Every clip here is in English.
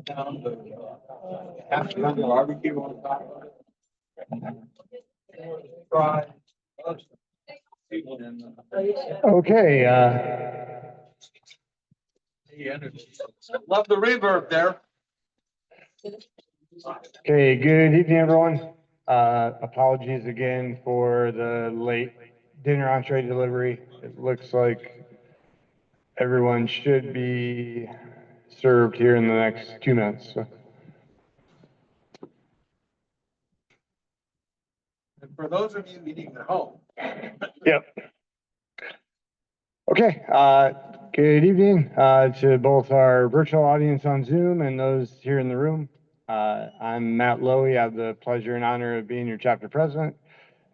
Down the half a pound of barbecue on top. Fried. Okay. Love the reverb there. Okay. Good evening, everyone. Apologies again for the late dinner entree delivery. It looks like everyone should be served here in the next 2 minutes. So. And for those of you eating at home. Yep. Okay. Good evening to both our virtual audience on Zoom and those here in the room. I'm Matt Lowy. I have the pleasure and honor of being your chapter president,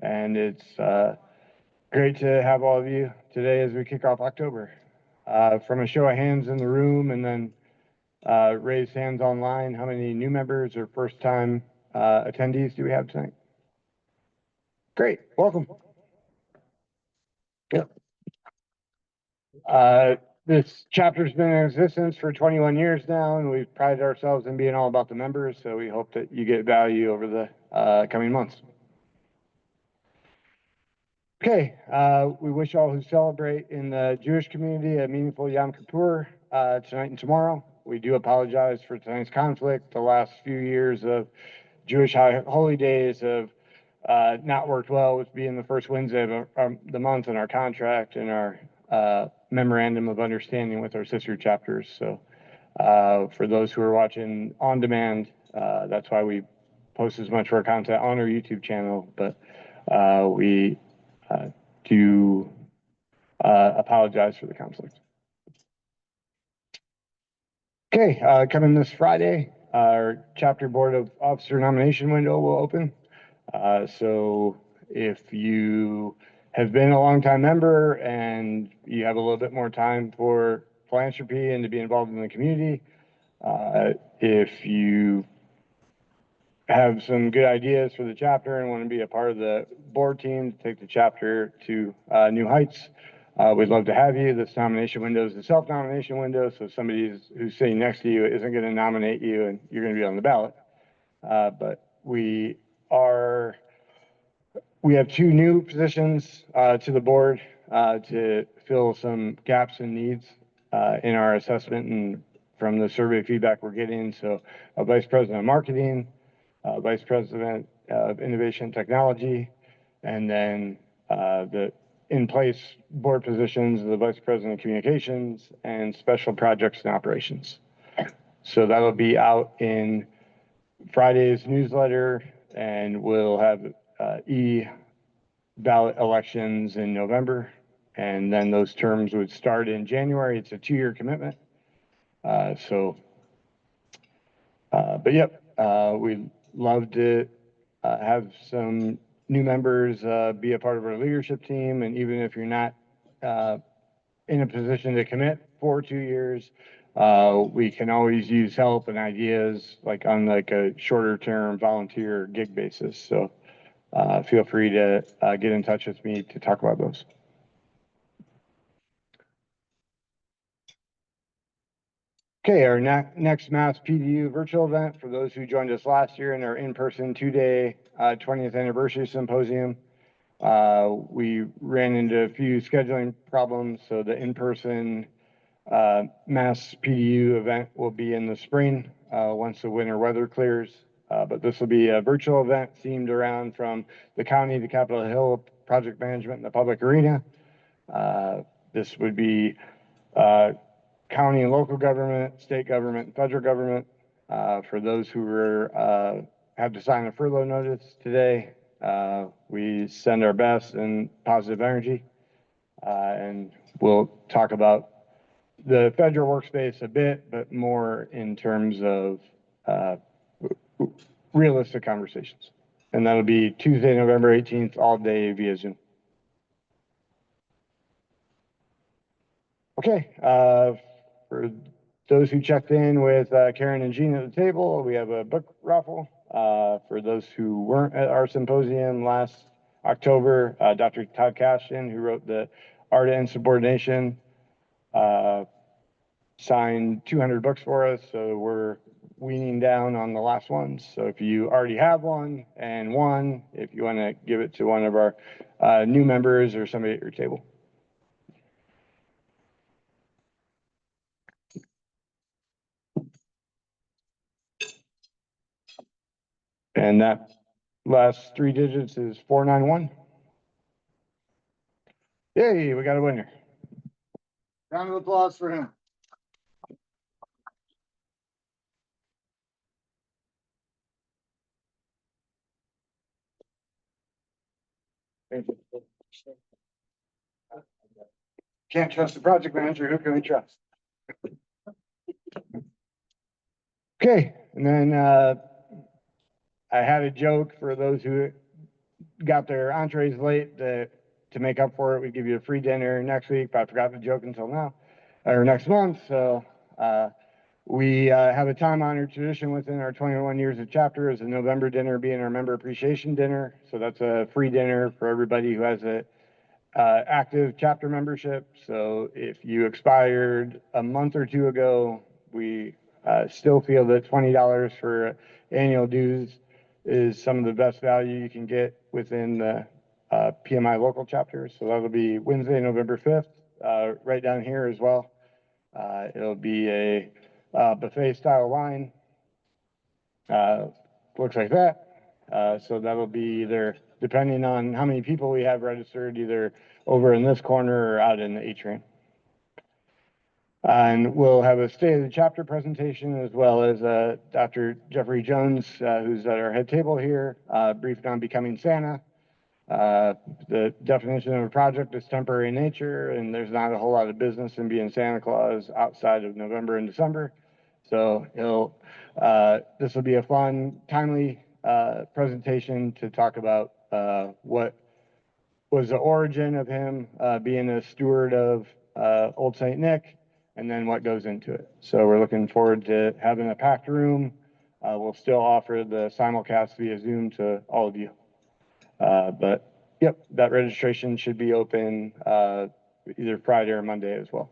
and it's great to have all of you today as we kick off October. From a show of hands in the room and then raise hands online, how many new members or first-time attendees do we have tonight? Great, welcome. Yep. This chapter's been in existence for 21 years now, and we've prided ourselves in being all about the members, so we hope that you get value over the coming months. Okay, we wish all who celebrate in the Jewish community a meaningful Yom Kippur tonight and tomorrow. We do apologize for tonight's conflict. The last few years of Jewish holy days have not worked well with being the first Wednesday of the month in our contract and our memorandum of understanding with our sister chapters. So for those who are watching on demand, that's why we post as much of our content on our YouTube channel, but we do apologize for the conflict. Okay, coming this Friday, our chapter board of officer nomination window will open. So if you have been a longtime member and you have a little bit more time for philanthropy and to be involved in the community, if you have some good ideas for the chapter and want to be a part of the board team to take the chapter to new heights, we'd love to have you. This nomination window is a self-nomination window, so somebody who's sitting next to you isn't going to nominate you and you're going to be on the ballot. But we have 2 new positions to the board to fill some gaps and needs in our assessment and from the survey feedback we're getting. So a vice president of marketing, vice president of innovation and technology, and then the in-place board positions, the vice president of communications and special projects and operations. So that'll be out in Friday's newsletter, and we'll have ballot elections in November, and then those terms would start in January. It's a 2-year commitment. But yep, we'd love to have some new members be a part of our leadership team, and even if you're not in a position to commit for 2 years, we can always use help and ideas like on like a shorter term volunteer gig basis. So feel free to get in touch with me to talk about those. Okay, our next Mass PDU virtual event for those who joined us last year in our in-person 2-day 20th anniversary symposium. We ran into a few scheduling problems, so the in-person Mass PDU event will be in the spring once the winter weather clears. But this will be a virtual event themed around from the county to Capitol Hill, project management in the public arena. This would be county and local government, state government, and federal government. For those who have to sign a furlough notice today, we send our best and positive energy. And we'll talk about the federal workspace a bit, but more in terms of realistic conversations. And that'll be Tuesday, November 18th, all day via Zoom. Okay, for those who checked in with Karen and Jean at the table, we have a book raffle. For those who weren't at our symposium last October, Dr. Todd Caston, who wrote the Art and Subordination, signed 200 books for us. So we're weaning down on the last ones. So if you already have one and one, if you want to give it to one of our new members or somebody at your table. And that last 3 digits is 491. Yay, we got a winner. Round of applause for him. Can't trust the project manager. Who can we trust? Okay, and then I had a joke for those who got their entrees late to make up for it. We give you a free dinner next week, but I forgot the joke until now, or next month. So we have a time-honored tradition within our 21 years of chapter as a November dinner being our member appreciation dinner. So that's a free dinner for everybody who has a active chapter membership. So if you expired a month or two ago, we still feel that $20 for annual dues is some of the best value you can get within the PMI local chapters. So that'll be Wednesday, November 5th, right down here as well. It'll be a buffet style line. Looks like that. So that'll be either, depending on how many people we have registered, either over in this corner or out in the atrium. And we'll have a state of the chapter presentation, as well as Dr. Jeffrey Jones, who's at our head table here, briefed on becoming Santa. The definition of a project is temporary in nature, and there's not a whole lot of business in being Santa Claus outside of November and December. So this will be a fun, timely presentation to talk about what was the origin of him being a steward of Old St. Nick, and then what goes into it. So we're looking forward to having a packed room. We'll still offer the simulcast via Zoom to all of you. But yep, that registration should be open either Friday or Monday as well.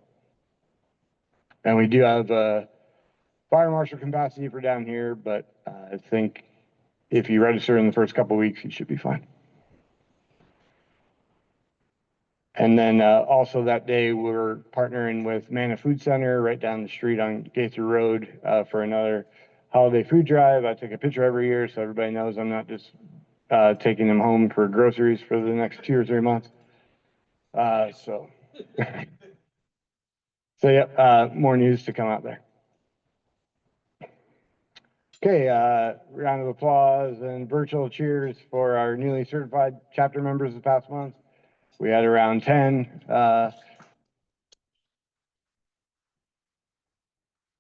And we do have fire marshal capacity for down here, but I think if you register in the first couple of weeks, you should be fine. And then also that day, we're partnering with Manna Food Center right down the street on Kaese Road for another holiday food drive. I take a picture every year so everybody knows I'm not just taking them home for groceries for the next 2 or 3 months. So yeah, more news to come out there. Okay, round of applause and virtual cheers for our newly certified chapter members this past month. We had around 10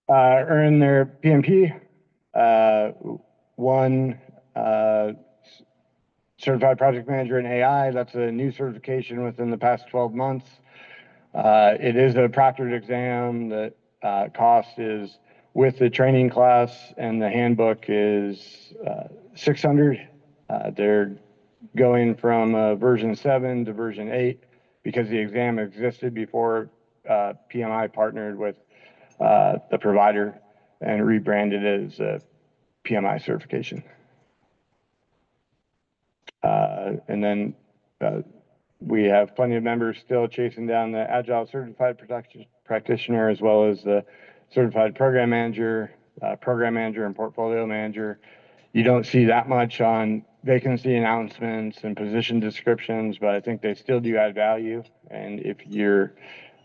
earn their PMP, one certified project manager in AI. That's a new certification within the past 12 months. It is a proctored exam. The cost is, with the training class and the handbook, is $600. They're going from version 7 to version 8 because the exam existed before PMI partnered with the provider and rebranded it as a PMI certification. And then we have plenty of members still chasing down the Agile Certified Practitioner, as well as the Certified Program Manager, and Portfolio Manager. You don't see that much on vacancy announcements and position descriptions, but I think they still do add value. And if you're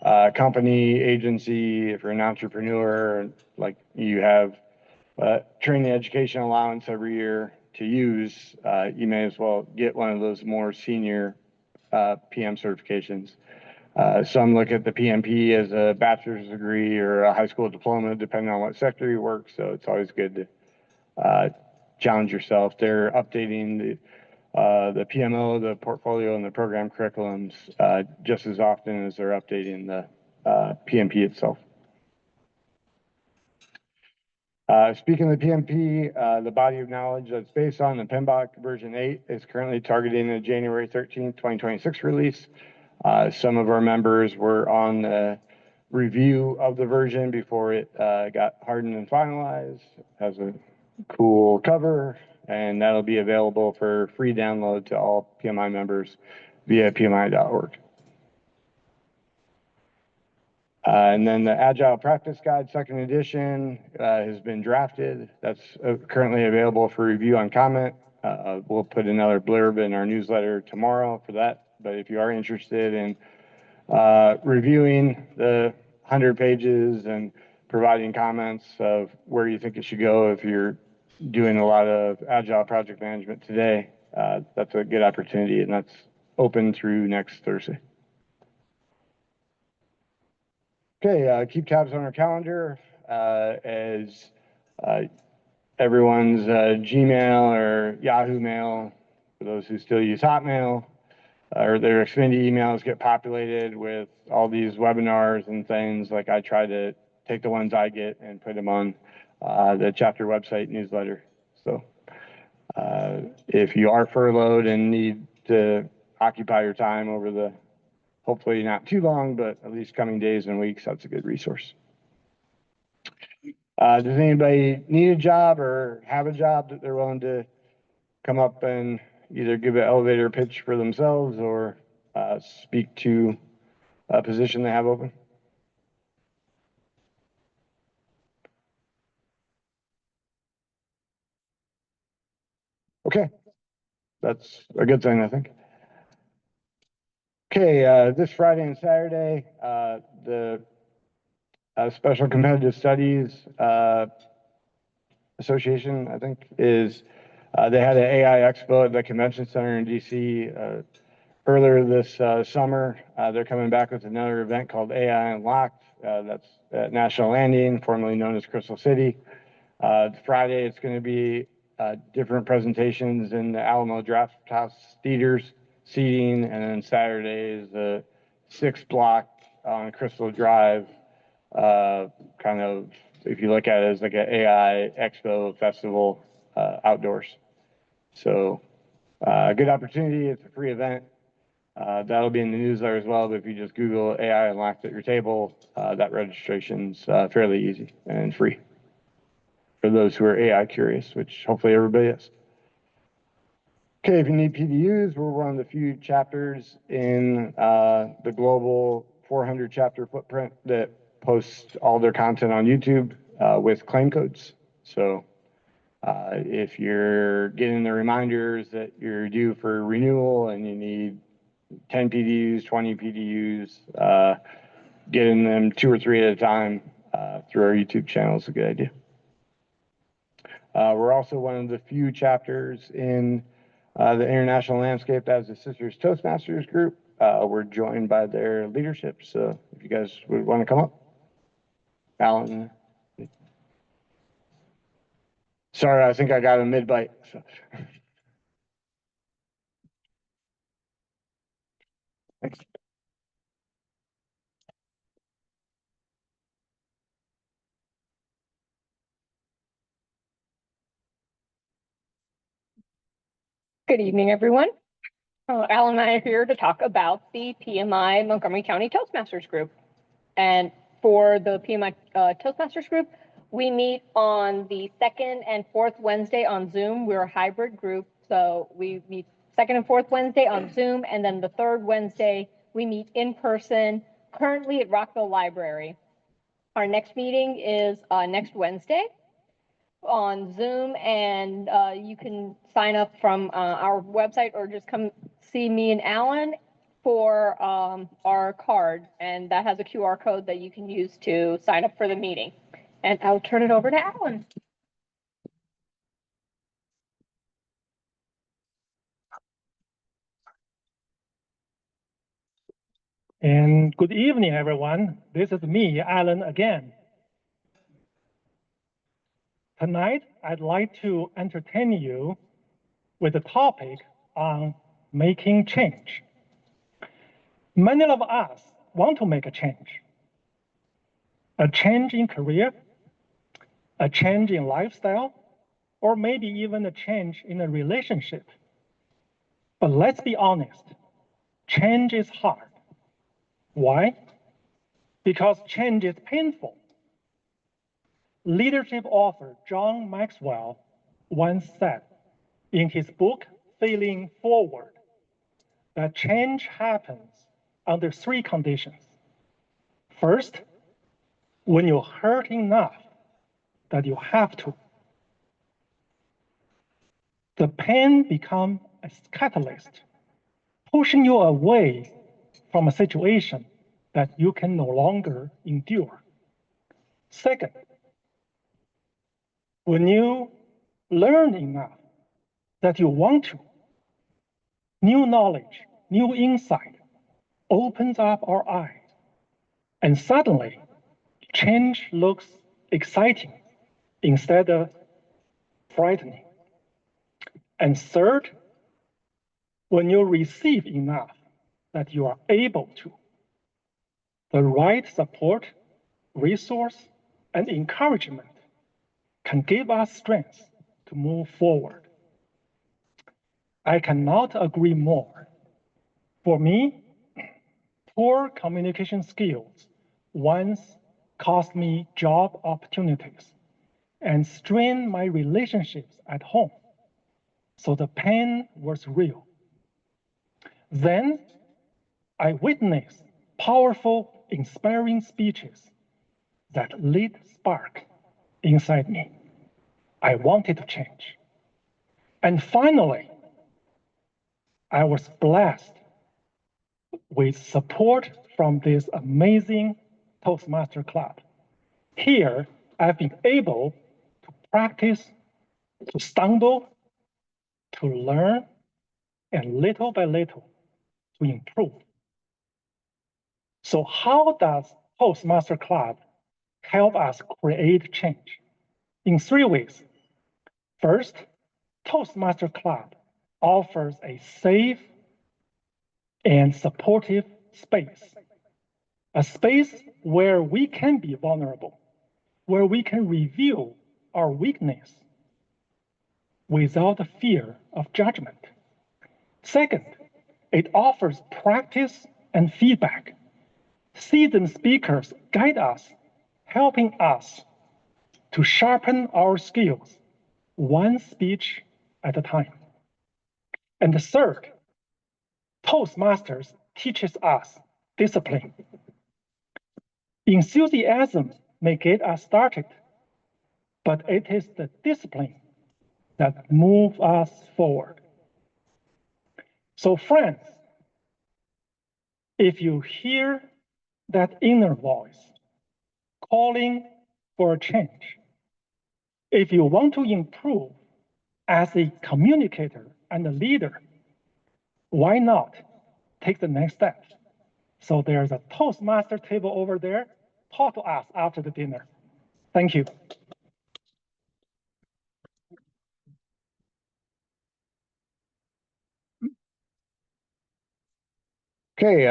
a company, agency, if you're an entrepreneur, like you have training education allowance every year to use, you may as well get one of those more senior PM certifications. Some look at the PMP as a bachelor's degree or a high school diploma, depending on what sector you work. So it's always good to challenge yourself. They're updating the PMO, the portfolio, and the program curriculums just as often as they're updating the PMP itself. Speaking of the PMP, the body of knowledge that's based on the PMBOK version 8 is currently targeting a January 13th, 2026 release. Some of our members were on the review of the version before it got hardened and finalized. It has a cool cover, and that'll be available for free download to all PMI members via PMI.org. And then the Agile Practice Guide, second edition, has been drafted. That's currently available for review on comment. We'll put another blurb in our newsletter tomorrow for that. But if you are interested in reviewing the 100 pages and providing comments of where you think it should go if you're doing a lot of Agile project management today, that's a good opportunity, and that's open through next Thursday. Okay, keep tabs on our calendar as everyone's Gmail or Yahoo Mail, for those who still use Hotmail, or their Xfinity emails get populated with all these webinars and things. Like, I try to take the ones I get and put them on the chapter website newsletter. So if you are furloughed and need to occupy your time over the hopefully not too long, but at least coming days and weeks, that's a good resource. Does anybody need a job or have a job that they're willing to come up and either give an elevator pitch for themselves or speak to a position they have open? Okay, that's a good thing, I think. Okay, this Friday and Saturday, the Special Competitive Studies Association, I think, is they had an AI Expo at the Convention Center in DC earlier this summer. They're coming back with another event called AI Unlocked. That's at National Landing, formerly known as Crystal City. Friday, it's going to be different presentations in the Alamo Drafthouse Theaters seating, and then Saturday is the 6th block on Crystal Drive, kind of, if you look at it as like an AI Expo festival outdoors. So a good opportunity. It's a free event. That'll be in the newsletter as well, but if you just Google AI Unlocked at your table, that registration's fairly easy and free for those who are AI curious, which hopefully everybody is. Okay, if you need PDUs, we're one of the few chapters in the global 400 chapter footprint that posts all their content on YouTube with claim codes. So if you're getting the reminders that you're due for renewal and you need 10 PDUs, 20 PDUs, getting them 2 or 3 at a time through our YouTube channel is a good idea. We're also one of the few chapters in the international landscape that has a Sisters Toastmasters group. We're joined by their leadership, so if you guys would want to come up. Alan. Sorry, I think I got a mid-bite. So. Thanks. Good evening, everyone. Alan and I are here to talk about the PMI Montgomery County Toastmasters Group. And for the PMI Toastmasters Group, we meet on the 2nd and 4th Wednesday on Zoom. We're a hybrid group, so we meet 2nd and 4th Wednesday on Zoom, and then the 3rd Wednesday we meet in person, currently at Rockville Library. Our next meeting is next Wednesday on Zoom, and you can sign up from our website or just come see me and Alan for our card, and that has a QR code that you can use to sign up for the meeting. And I'll turn it over to Alan. And good evening, everyone. This is me, Alan, again. Tonight, I'd like to entertain you with a topic on making change. Many of us want to make a change in career, a change in lifestyle, or maybe even a change in a relationship. But let's be honest, change is hard. Why? because change is painful. Leadership author John Maxwell once said in his book, Failing Forward, that change happens under 3 conditions. First, when you hurt enough that you have to. The pain becomes a catalyst, pushing you away from a situation that you can no longer endure. Second, when you learn enough that you want to, new knowledge, new insight opens up our eyes, and suddenly change looks exciting instead of frightening. And third, when you receive enough that you are able to, the right support, resource, and encouragement can give us strength to move forward. I cannot agree more. For me, poor communication skills once cost me job opportunities and strained my relationships at home. So the pain was real. Then I witnessed powerful, inspiring speeches that lit spark inside me. I wanted to change. And finally, I was blessed with support from this amazing Toastmaster Club. Here, I've been able to practice, to stumble, to learn, and little by little, to improve. So how does Toastmaster Club help us create change? In 3 ways. First, Toastmaster Club offers a safe and supportive space, a space where we can be vulnerable, where we can reveal our weakness without the fear of judgment. Second, it offers practice and feedback. Seasoned speakers guide us, helping us to sharpen our skills, one speech at a time. And the third, Toastmasters teaches us discipline. Enthusiasm may get us started, but it is the discipline that moves us forward. So friends, if you hear that inner voice calling for a change, if you want to improve as a communicator and a leader, why not take the next step? So there's a Toastmaster table over there. Talk to us after the dinner. Thank you. Okay,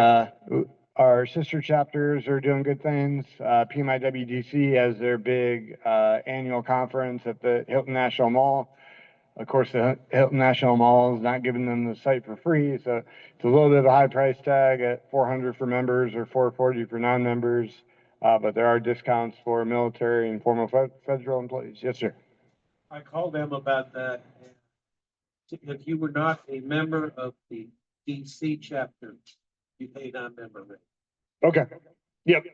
our sister chapters are doing good things. PMI-WDC has their big annual conference at the Hilton National Mall. Of course, the Hilton National Mall is not giving them the site for free, so it's a little bit of a high price tag at $400 for members or $440 for non-members, but there are discounts for military and former federal employees. Yes, sir. I called them about that. If you were not a member of the DC chapter, you pay non-member rate. Okay. Yep.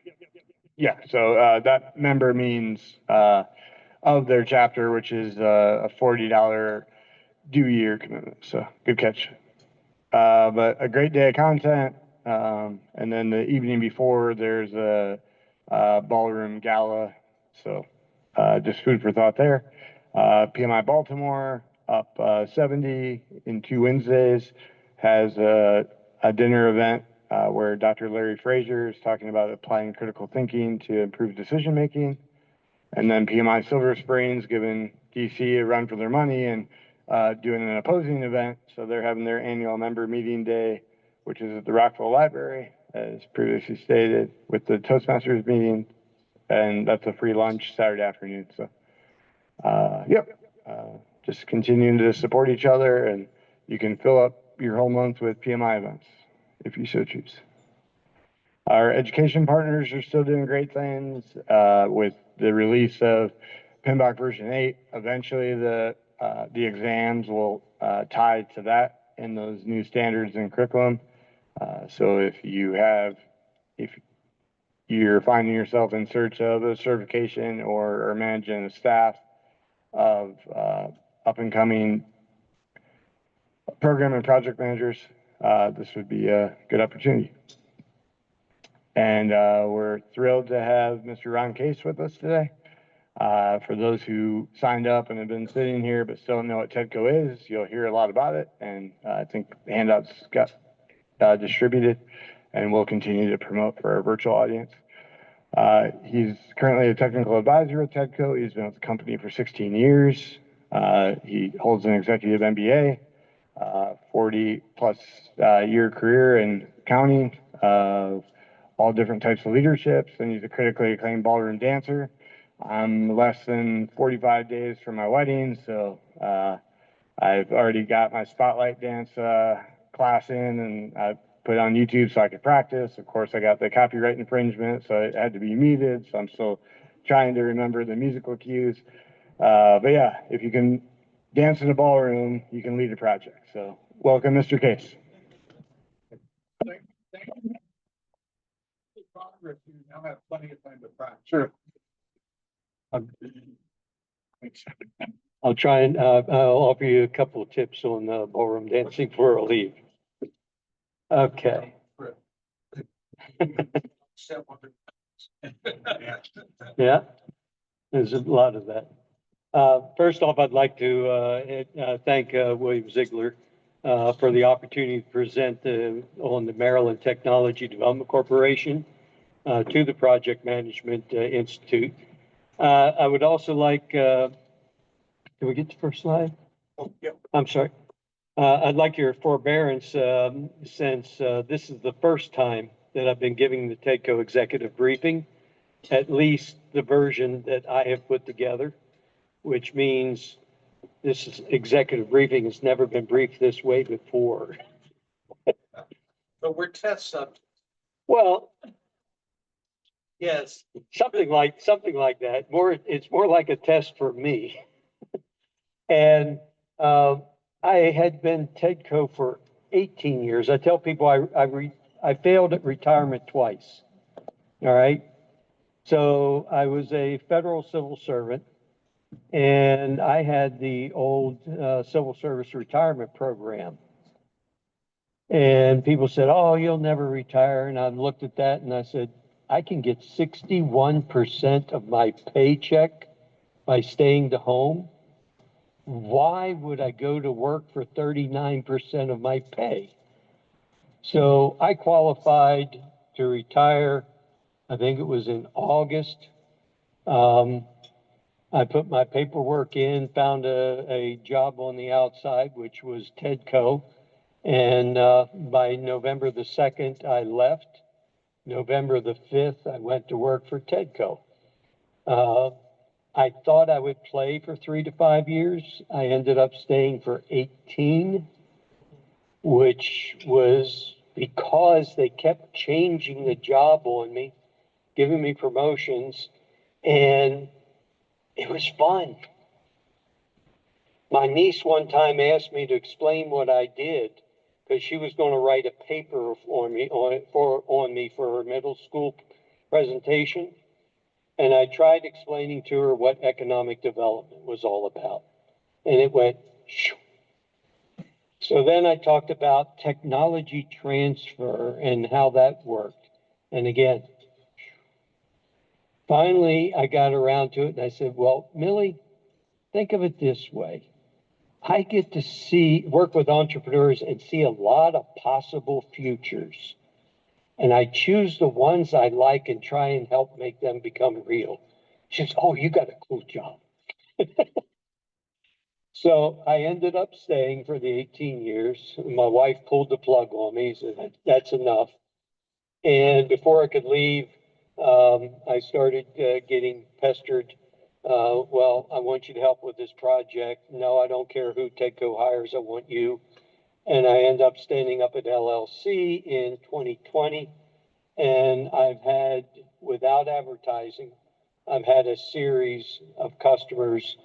Yeah. So that member means of their chapter, which is a $40 due year commitment. So good catch. But a great day of content. And then the evening before, there's a ballroom gala. So just food for thought there. PMI Baltimore up 70 in 2 Wednesdays has a dinner event where Dr. Larry Frazier is talking about applying critical thinking to improve decision making. And then PMI Silver Springs giving DC a run for their money and doing an opposing event. So they're having their annual member meeting day, which is at the Rockville Library, as previously stated, with the Toastmasters meeting. And that's a free lunch Saturday afternoon. So, just continuing to support each other, and you can fill up your whole month with PMI events if you so choose. Our education partners are still doing great things, with the release of PMBOK version 8. Eventually, the exams will tie to that and those new standards and curriculum. So if you're finding yourself in search of a certification or managing a staff of up and coming program and project managers, this would be a good opportunity. And we're thrilled to have Mr. Ron Kaese with us today. For those who signed up and have been sitting here but still don't know what TEDCO is, you'll hear a lot about it. And I think the handouts got distributed, and we'll continue to promote for our virtual audience. He's currently a technical advisor at TEDCO. He's been with the company for 16 years. He holds an executive MBA, 40 plus year career in accounting, all different types of leaderships, and he's a critically acclaimed ballroom dancer. I'm less than 45 days from my wedding, so I've already got my spotlight dance class in, and I put it on YouTube so I could practice. Of course, I got the copyright infringement, so it had to be muted, so I'm still trying to remember the musical cues. But yeah, if you can dance in a ballroom, you can lead a project. So welcome, Mr. Kaese. You now have plenty of time to practice. Sure. I'll try and I'll offer you a couple of tips on ballroom dancing before I leave. Okay. Yeah, there's a lot of that. First off, I'd like to thank William Ziegler for the opportunity to present on the Maryland Technology Development Corporation to the Project Management Institute. I would also like, can we get the first slide? Oh, yeah. I'm sorry. I'd like your forbearance since this is the first time that I've been giving the TEDCO executive briefing, at least the version that I have put together, which means this is executive briefing has never been briefed this way before. But we're test subjects. Well, Yes. something like that. It's more like a test for me. And I had been TEDCO for 18 years. I tell people I failed at retirement twice. All right. So I was a federal civil servant, and I had the old civil service retirement program. And people said, "Oh, you'll never retire." And I looked at that and I said, I can get 61% of my paycheck by staying to home. Why would I go to work for 39% of my pay? So I qualified to retire. I think it was in August. I put my paperwork in, found a job on the outside, which was TEDCO. And by November the 2nd, I left. November the 5th, I went to work for TEDCO. I thought I would play for 3 to 5 years. I ended up staying for 18, which was because they kept changing the job on me, giving me promotions, and it was fun. My niece one time asked me to explain what I did because she was going to write a paper on me for her middle school presentation. And I tried explaining to her what economic development was all about. And it went, shoo. So then I talked about technology transfer and how that worked. And again, finally, I got around to it and I said, well, Millie, think of it this way. I get to work with entrepreneurs and see a lot of possible futures. And I choose the ones I like and try and help make them become real. She says, oh, you got a cool job. So I ended up staying for the 18 years. My wife pulled the plug on me, said, that's enough. And before I could leave, I started getting pestered. Well, I want you to help with this project. No, I don't care who TEDCO hires. I want you. And I end up standing up at LLC in 2020. And I've had, without advertising, I've had a series of customers,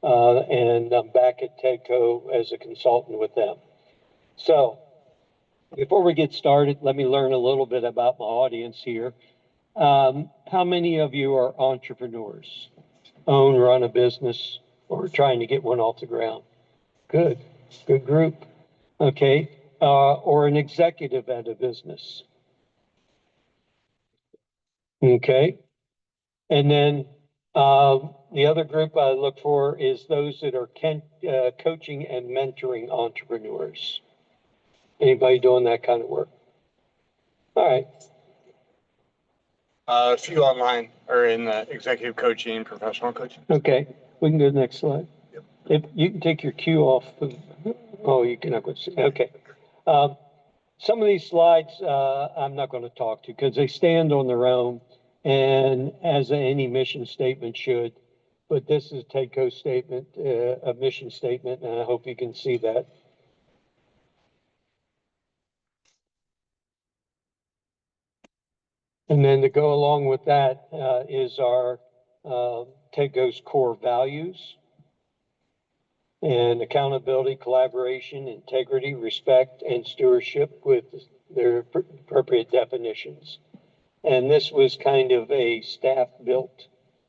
and I'm back at TEDCO as a consultant with them. So before we get started, let me learn a little bit about my audience here. How many of you are entrepreneurs? Own, run a business, or trying to get one off the ground? Good, good group. Okay, or an executive at a business. Okay, and then the other group I look for is those that are coaching and mentoring entrepreneurs. Anybody doing that kind of work? All right. A few online or in the executive coaching, professional coaching. Okay, we can go to the next slide. Yep. If you can take your cue off. Oh, you cannot go see. Okay. Some of these slides I'm not going to talk to because they stand on their own, and as any mission statement should. But this is TEDCO's statement, a mission statement, and I hope you can see that. And then to go along with that is our TEDCO's core values and accountability, collaboration, integrity, respect, and stewardship with their appropriate definitions. And this was kind of a staff-built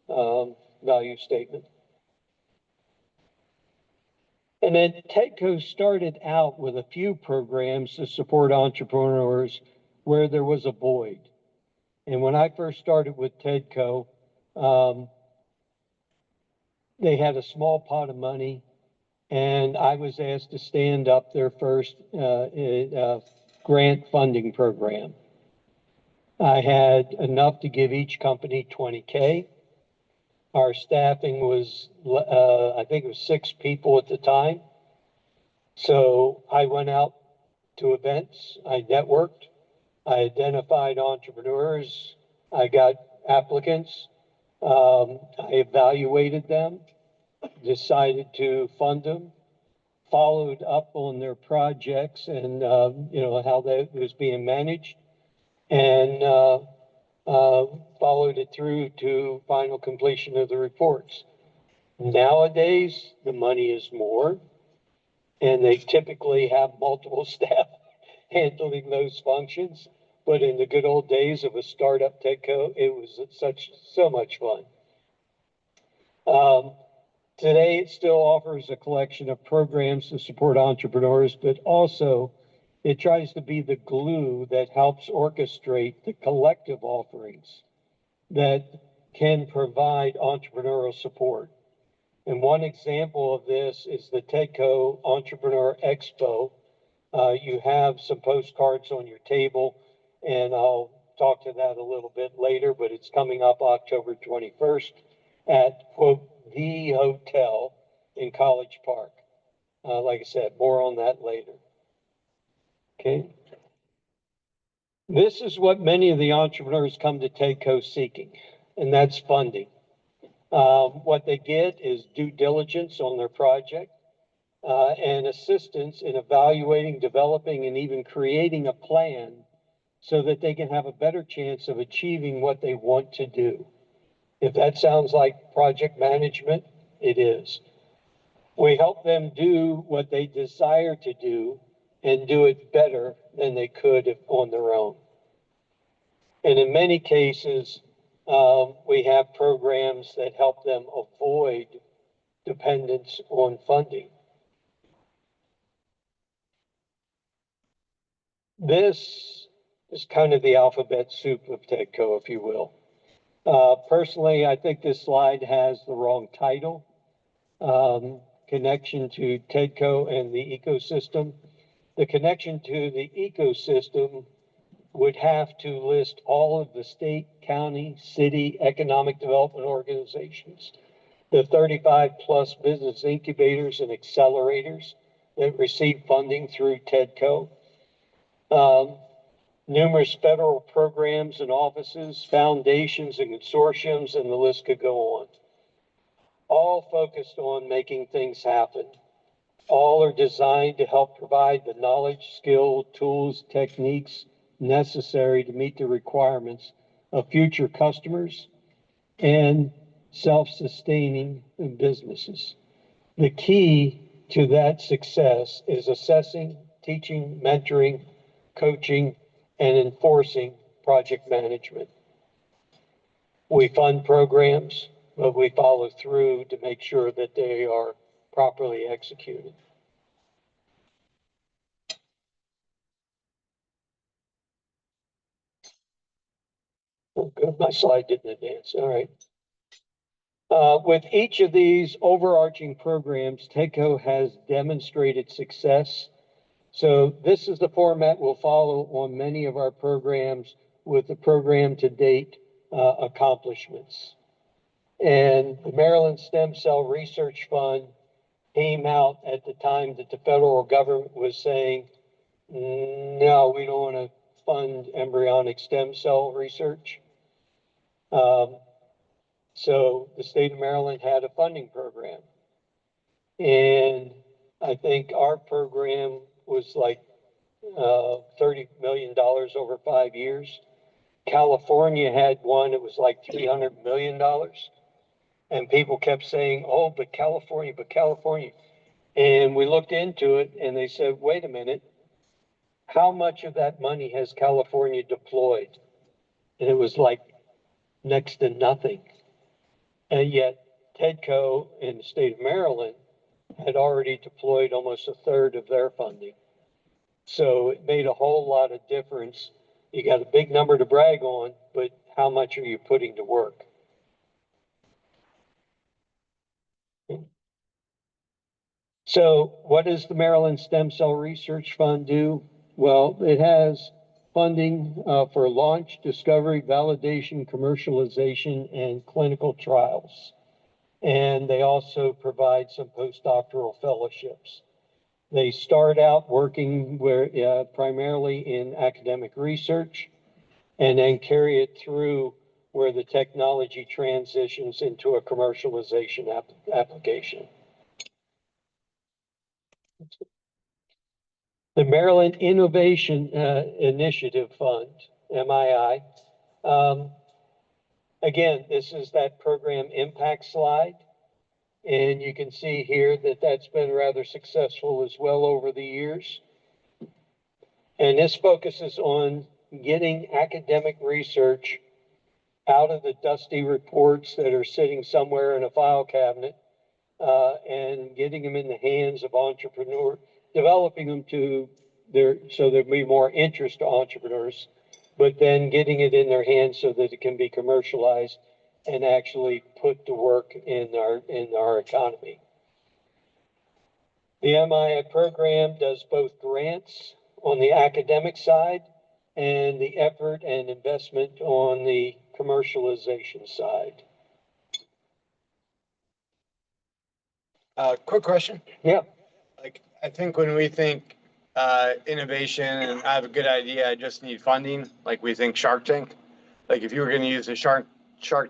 value statement. And then TEDCO started out with a few programs to support entrepreneurs where there was a void. And when I first started with TEDCO, they had a small pot of money, and I was asked to stand up their first grant funding program. I had enough to give each company $20K. Our staffing was, I think it was 6 people at the time. So I went out to events, I networked, I identified entrepreneurs, I got applicants, I evaluated them, decided to fund them, followed up on their projects and how that was being managed, and followed it through to final completion of the reports. Nowadays, the money is more, and they typically have multiple staff handling those functions. But in the good old days of a startup TEDCO, it was so much fun. Today, it still offers a collection of programs to support entrepreneurs, but also it tries to be the glue that helps orchestrate the collective offerings that can provide entrepreneurial support. And one example of this is the TEDCO Entrepreneur Expo. You have some postcards on your table, and I'll talk to that a little bit later, but it's coming up October 21st at, quote, the hotel in College Park. Like I said, more on that later. Okay. This is what many of the entrepreneurs come to TEDCO seeking, and that's funding. What they get is due diligence on their project and assistance in evaluating, developing, and even creating a plan so that they can have a better chance of achieving what they want to do. If that sounds like project management, it is. We help them do what they desire to do and do it better than they could if on their own. And in many cases, we have programs that help them avoid dependence on funding. This is kind of the alphabet soup of TEDCO, if you will. Personally, I think this slide has the wrong title. Connection to TEDCO and the ecosystem. The connection to the ecosystem would have to list all of the state, county, city, economic development organizations, the 35 plus business incubators and accelerators that receive funding through TEDCO, numerous federal programs and offices, foundations and consortiums, and the list could go on. All focused on making things happen. All are designed to help provide the knowledge, skill, tools, techniques, necessary to meet the requirements of future customers and self-sustaining businesses. The key to that success is assessing, teaching, mentoring, coaching, and enforcing project management. We fund programs, but we follow through to make sure that they are properly executed. Oh, good. My slide didn't advance. All right. With each of these overarching programs, TEDCO has demonstrated success. So this is the format we'll follow on many of our programs with the program to date accomplishments. And the Maryland Stem Cell Research Fund came out at the time that the federal government was saying, no, we don't want to fund embryonic stem cell research. So the state of Maryland had a funding program. And I think our program was like $30 million over 5 years. California had one, it was like $300 million. And people kept saying, oh, but California, but California. And we looked into it and they said, wait a minute, how much of that money has California deployed? And it was like next to nothing. And yet TEDCO in the state of Maryland had already deployed almost a third of their funding. So it made a whole lot of difference. You got a big number to brag on, but how much are you putting to work? So what does the Maryland Stem Cell Research Fund do? Well, it has funding for launch, discovery, validation, commercialization, and clinical trials. And they also provide some postdoctoral fellowships. They start out working primarily in academic research and then carry it through where the technology transitions into a commercialization application. The Maryland Innovation Initiative Fund, MII. Again, this is that program impact slide. And you can see here that that's been rather successful as well over the years. And this focuses on getting academic research out of the dusty reports that are sitting somewhere in a file cabinet and getting them in the hands of entrepreneurs, developing them so there'll be more interest to entrepreneurs, but then getting it in their hands so that it can be commercialized and actually put to work in our economy. The MIA program does both grants on the academic side and the effort and investment on the commercialization side. Quick question. Yeah. Like, I think when we think innovation and I have a good idea, I just need funding, like we think Shark Tank. Like if you were going to use a Shark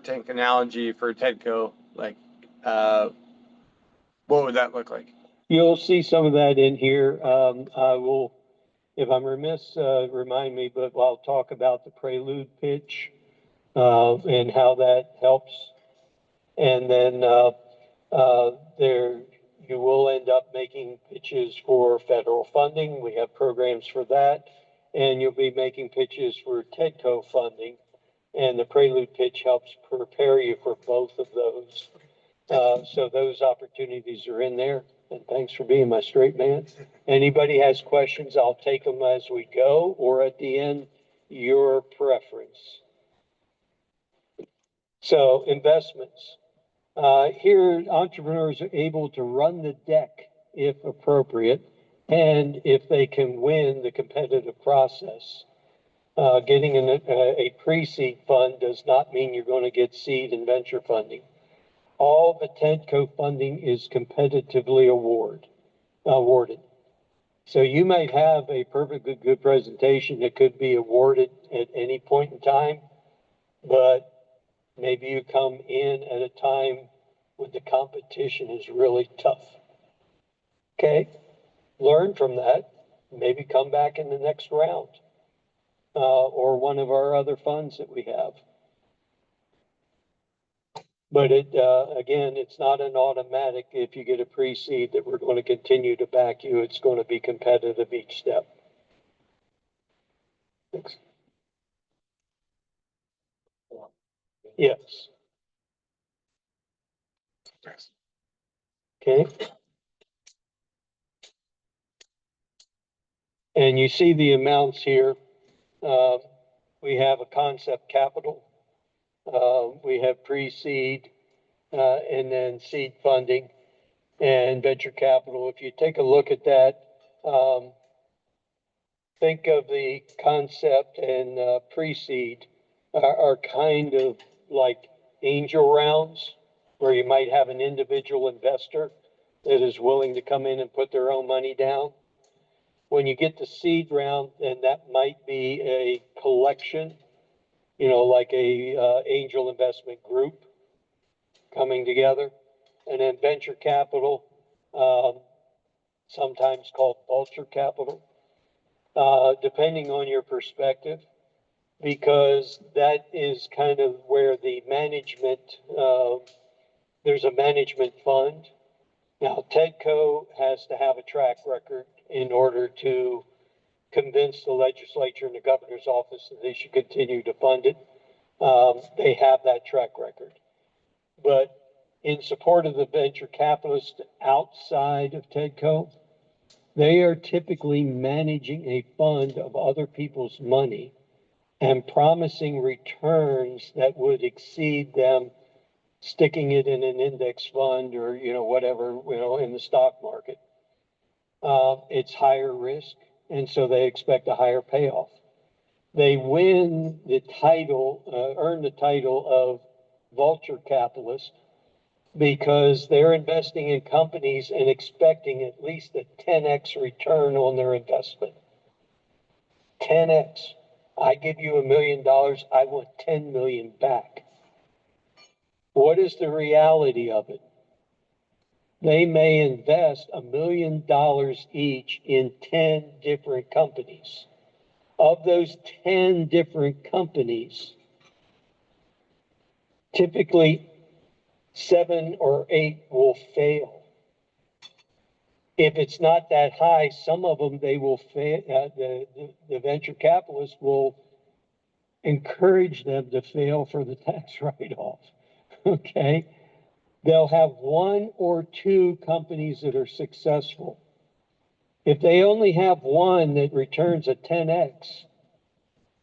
Tank analogy for TEDCO, like what would that look like? You'll see some of that in here. I will, if I'm remiss, remind me, but I'll talk about the prelude pitch and how that helps. And then you will end up making pitches for federal funding. We have programs for that. And you'll be making pitches for TEDCO funding. And the prelude pitch helps prepare you for both of those. So those opportunities are in there. And thanks for being my straight man. Anybody has questions, I'll take them as we go or at the end, your preference. So investments. Here, entrepreneurs are able to run the deck if appropriate and if they can win the competitive process. Getting a pre-seed fund does not mean you're going to get seed and venture funding. All the TEDCO funding is competitively awarded. So you might have a perfectly good presentation that could be awarded at any point in time, but maybe you come in at a time when the competition is really tough. Okay, learn from that, maybe come back in the next round. or one of our other funds that we have. But again, it's not an automatic. If you get a pre-seed that we're going to continue to back you, it's going to be competitive each step. Thanks. Yes. Okay. And you see the amounts here. We have a concept capital. We have pre-seed, and then seed funding and venture capital. If you take a look at that, think of the concept and pre-seed are kind of like angel rounds, where you might have an individual investor that is willing to come in and put their own money down. When you get to seed round, then that might be a collection, like a angel investment group coming together. And then venture capital, sometimes called vulture capital, depending on your perspective, because that is kind of where the management, there's a management fund. Now, TEDCO has to have a track record in order to convince the legislature and the governor's office that they should continue to fund it. They have that track record. But in support of the venture capitalists outside of TEDCO, they are typically managing a fund of other people's money and promising returns that would exceed them sticking it in an index fund or, whatever, in the stock market. It's higher risk, and so they expect a higher payoff. They win the title, earn the title of vulture capitalist because they're investing in companies and expecting at least a 10x return on their investment. 10x. I give you $1 million, I want 10 million back. What is the reality of it? They may invest $1 million each in 10 different companies. Of those 10 different companies, typically 7 or 8 will fail. If it's not that high, some of them they will fail. The venture capitalists will encourage them to fail for the tax write-off. Okay, they'll have 1 or 2 companies that are successful. If they only have one that returns a 10x,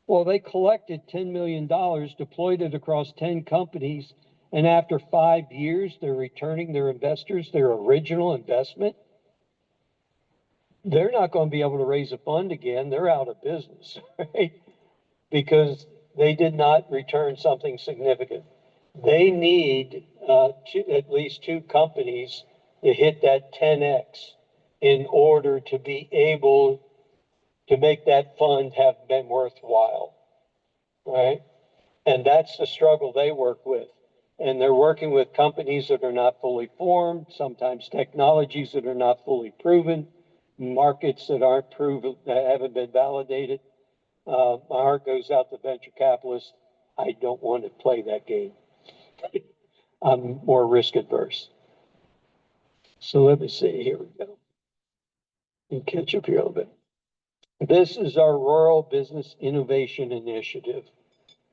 well, they collected $10 million, deployed it across 10 companies, and after 5 years, they're returning their investors their original investment. They're not going to be able to raise a fund again. They're out of business, right? Because they did not return something significant. They need at least 2 companies to hit that 10x in order to be able to make that fund have been worthwhile, right? And that's the struggle they work with. And they're working with companies that are not fully formed, sometimes technologies that are not fully proven, markets that aren't proven, that haven't been validated. My heart goes out to venture capitalists. I don't want to play that game. I'm more risk adverse. So let me see, here we go. And catch up here a little bit. This is our Rural Business Innovation Initiative.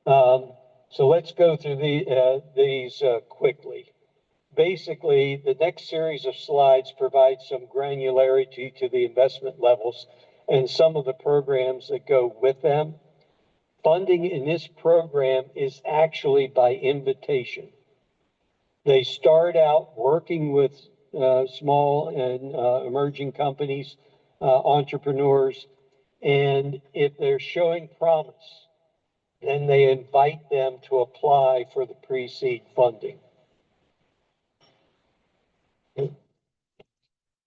So let's go through these quickly. Basically, the next series of slides provide some granularity to the investment levels and some of the programs that go with them. Funding in this program is actually by invitation. They start out working with small and emerging companies, entrepreneurs, and if they're showing promise, then they invite them to apply for the pre-seed funding.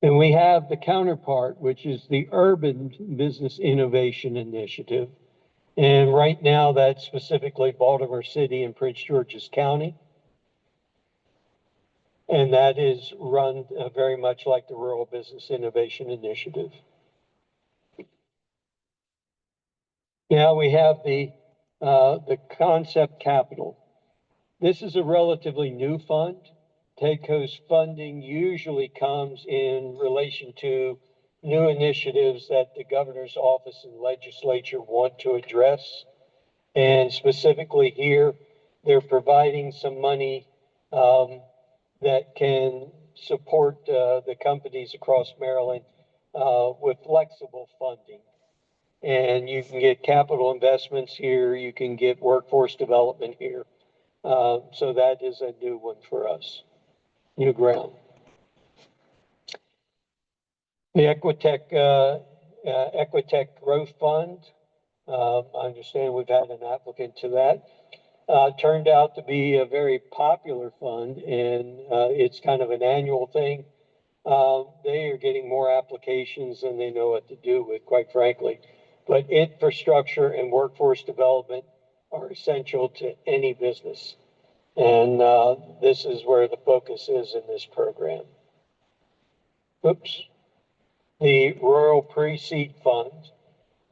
And we have the counterpart, which is the Urban Business Innovation Initiative. And right now that's specifically Baltimore City and Prince George's County. And that is run very much like the Rural Business Innovation Initiative. Now we have the concept capital. This is a relatively new fund. TEDCO's funding usually comes in relation to new initiatives that the governor's office and legislature want to address. And specifically here, they're providing some money that can support the companies across Maryland with flexible funding. And you can get capital investments here, you can get workforce development here. So that is a new one for us, new ground. The Equitech Growth Fund, I understand we've had an applicant to that. Turned out to be a very popular fund, and it's kind of an annual thing. They are getting more applications than they know what to do with, quite frankly. But infrastructure and workforce development are essential to any business. And this is where the focus is in this program. Oops. The Rural Pre-Seed Fund,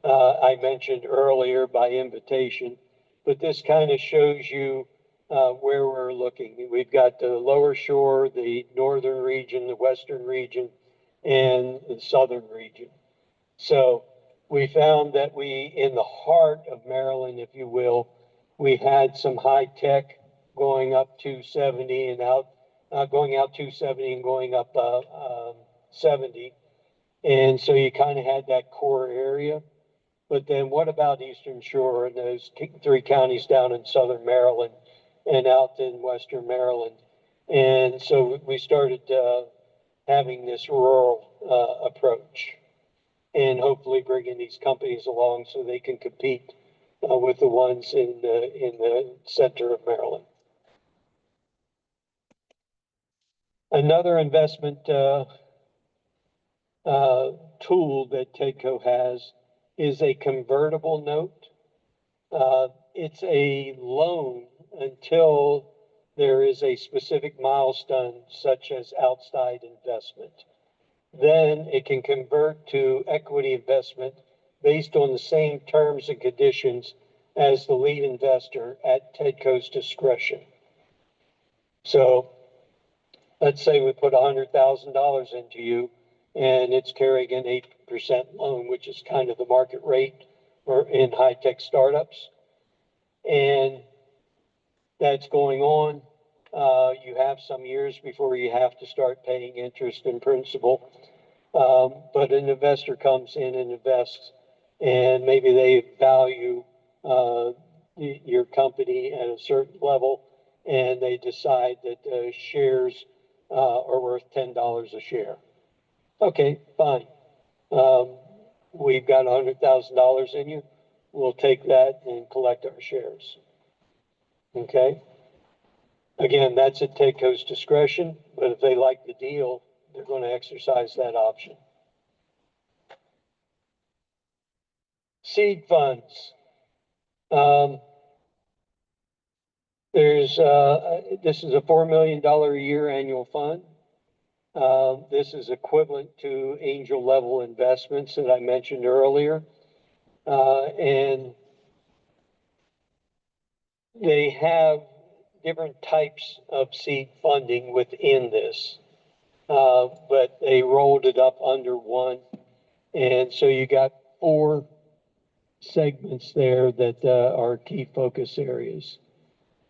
I mentioned earlier by invitation, but this kind of shows you where we're looking. We've got the lower shore, the northern region, the western region, and the southern region. So we found that in the heart of Maryland, if you will, we had some high tech going up 270 and going out 270 and going up 70. And so you kind of had that core area. But then what about Eastern Shore and those 3 counties down in Southern Maryland and out in Western Maryland? And so we started having this rural approach and hopefully bringing these companies along so they can compete with the ones in the center of Maryland. Another investment tool that TEDCO has is a convertible note. It's a loan until there is a specific milestone, such as outside investment. Then it can convert to equity investment based on the same terms and conditions as the lead investor at TEDCO's discretion. So let's say we put $100,000 into you and it's carrying an 8% loan, which is kind of the market rate in high-tech startups. And that's going on. You have some years before you have to start paying interest and principal. But an investor comes in and invests, and maybe they value your company at a certain level, and they decide that shares are worth $10 a share. Okay, fine. We've got $100,000 in you. We'll take that and collect our shares. Okay? Again, that's at TEDCO's discretion, but if they like the deal, they're going to exercise that option. Seed funds. This is a $4 million a year annual fund. This is equivalent to angel level investments that I mentioned earlier. And they have different types of seed funding within this, but they rolled it up under one. And so you got 4 segments there that are key focus areas.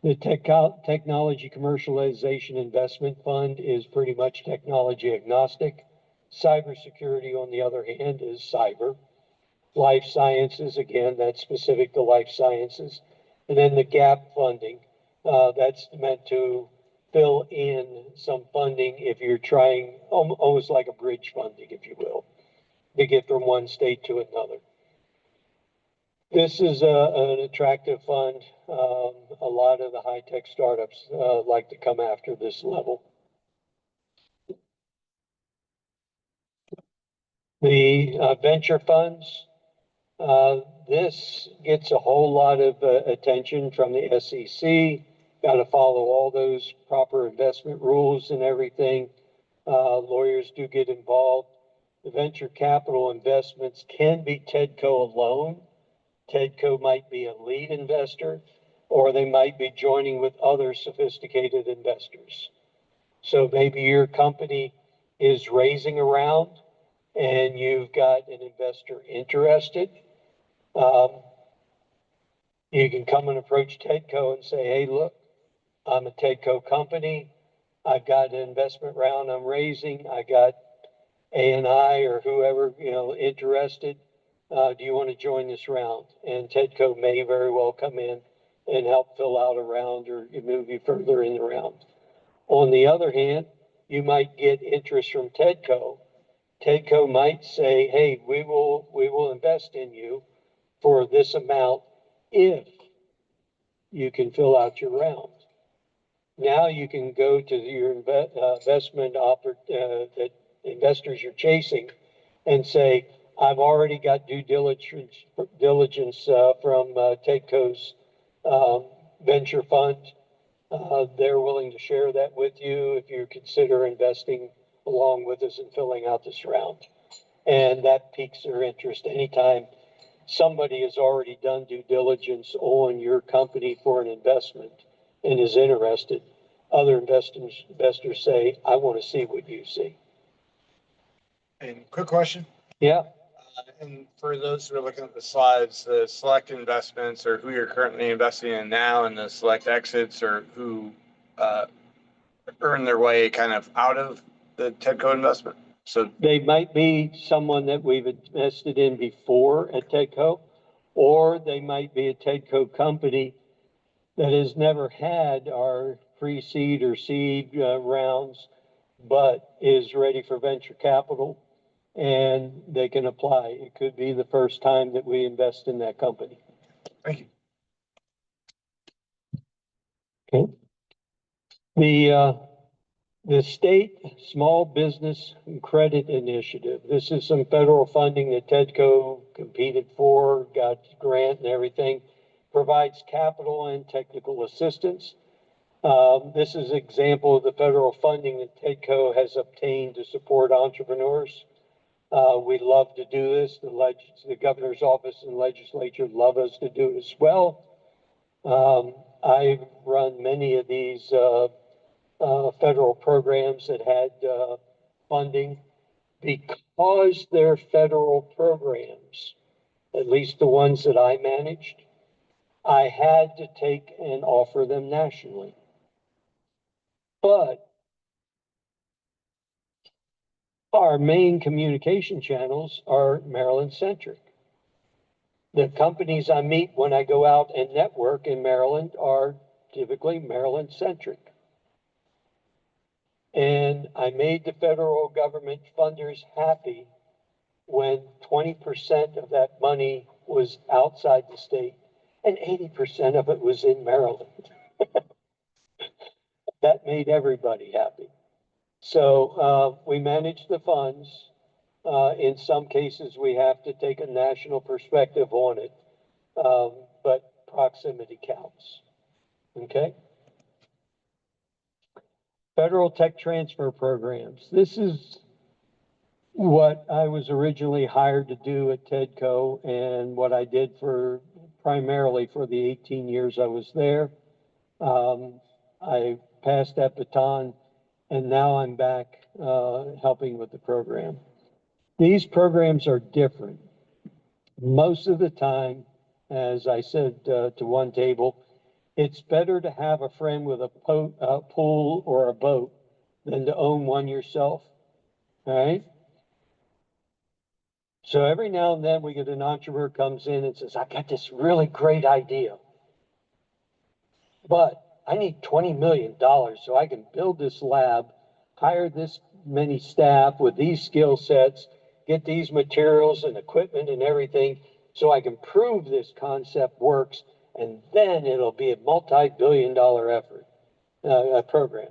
The Technology Commercialization Investment Fund is pretty much technology agnostic. Cybersecurity, on the other hand, is cyber. Life sciences, again, that's specific to life sciences. And then the gap funding, that's meant to fill in some funding if you're trying, almost like a bridge funding, if you will, to get from one state to another. This is an attractive fund. A lot of the high-tech startups like to come after this level. The venture funds, this gets a whole lot of attention from the SEC. Got to follow all those proper investment rules and everything. Lawyers do get involved. The venture capital investments can be TEDCO alone, TEDCO might be a lead investor, or they might be joining with other sophisticated investors. So maybe your company is raising a round and you've got an investor interested. You can come and approach TEDCO and say, hey, look, I'm a TEDCO company. I've got an investment round I'm raising. I got ANI or whoever, interested. Do you want to join this round? And TEDCO may very well come in and help fill out a round or move you further in the round. On the other hand, you might get interest from TEDCO. TEDCO might say, hey, we will invest in you for this amount if you can fill out your round. Now you can go to your investment that investors you're chasing and say, I've already got due diligence from TEDCO's venture fund. They're willing to share that with you if you consider investing along with us and filling out this round. And that piques their interest anytime somebody has already done due diligence on your company for an investment and is interested. Other investors say, I want to see what you see. And quick question. Yeah. And for those who are looking at the slides, the select investments or who you're currently investing in now and the select exits or who earn their way kind of out of the TEDCO investment. So they might be someone that we've invested in before at TEDCO, or they might be a TEDCO company that has never had our pre-seed or seed rounds, but is ready for venture capital and they can apply. It could be the first time that we invest in that company. thank you. Okay. The State Small Business Credit Initiative. This is some federal funding that TEDCO competed for, got grant and everything, provides capital and technical assistance. This is an example of the federal funding that TEDCO has obtained to support entrepreneurs. We love to do this. The governor's office and legislature love us to do it as well. I've run many of these federal programs that had funding. Because they're federal programs, at least the ones that I managed, I had to take and offer them nationally. But our main communication channels are Maryland-centric. The companies I meet when I go out and network in Maryland are typically Maryland-centric. And I made the federal government funders happy when 20% of that money was outside the state and 80% of it was in Maryland. That made everybody happy. So we manage the funds. In some cases, we have to take a national perspective on it, but proximity counts. Okay? Federal tech transfer programs. This is what I was originally hired to do at TEDCO and what I did primarily for the 18 years I was there. I passed that baton and now I'm back helping with the program. These programs are different. Most of the time, as I said to one table, it's better to have a friend with a pool or a boat than to own one yourself, all right? So every now and then we get an entrepreneur comes in and says, I got this really great idea, but I need $20 million so I can build this lab, hire this many staff with these skill sets, get these materials and equipment and everything so I can prove this concept works, and then it'll be a multi-billion-dollar effort, program.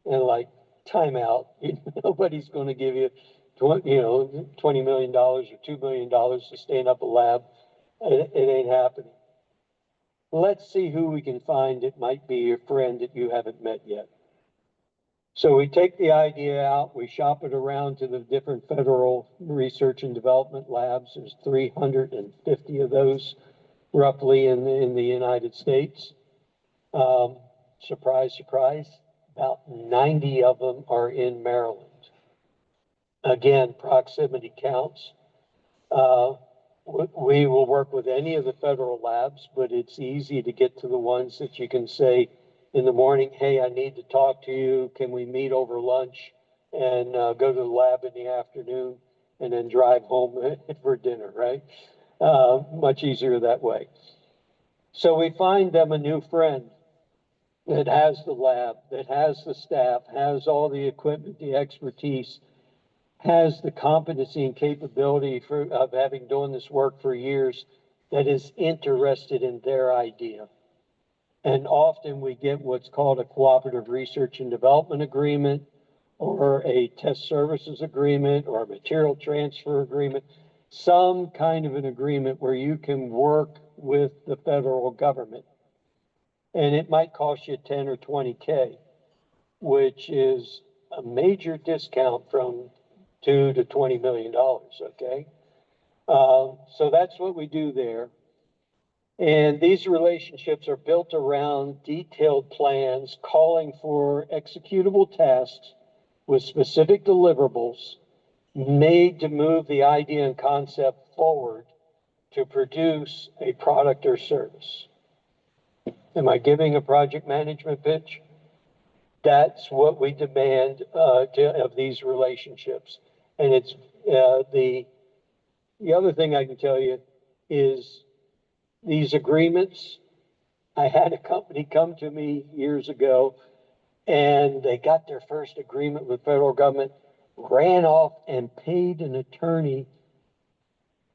And like, timeout, nobody's going to give you $20 million or $2 million to stand up a lab. It ain't happening. Let's see who we can find. It might be your friend that you haven't met yet. So we take the idea out, we shop it around to the different federal research and development labs. There's 350 of those roughly in the United States. Surprise, surprise, about 90 of them are in Maryland. Again, proximity counts. We will work with any of the federal labs, but it's easy to get to the ones that you can say in the morning, hey, I need to talk to you. Can we meet over lunch and go to the lab in the afternoon and then drive home for dinner, right? Much easier that way. So we find them a new friend that has the lab, that has the staff, has all the equipment, the expertise, has the competency and capability of having done this work for years, that is interested in their idea. And often we get what's called a cooperative research and development agreement, or a test services agreement, or a material transfer agreement, some kind of an agreement where you can work with the federal government. And it might cost you 10 or 20K, which is a major discount from $2 to $20 million, okay? So that's what we do there. And these relationships are built around detailed plans calling for executable tasks with specific deliverables made to move the idea and concept forward to produce a product or service. Am I giving a project management pitch? That's what we demand of these relationships. And it's the other thing I can tell you is these agreements. I had a company come to me years ago, and they got their first agreement with federal government, ran off and paid an attorney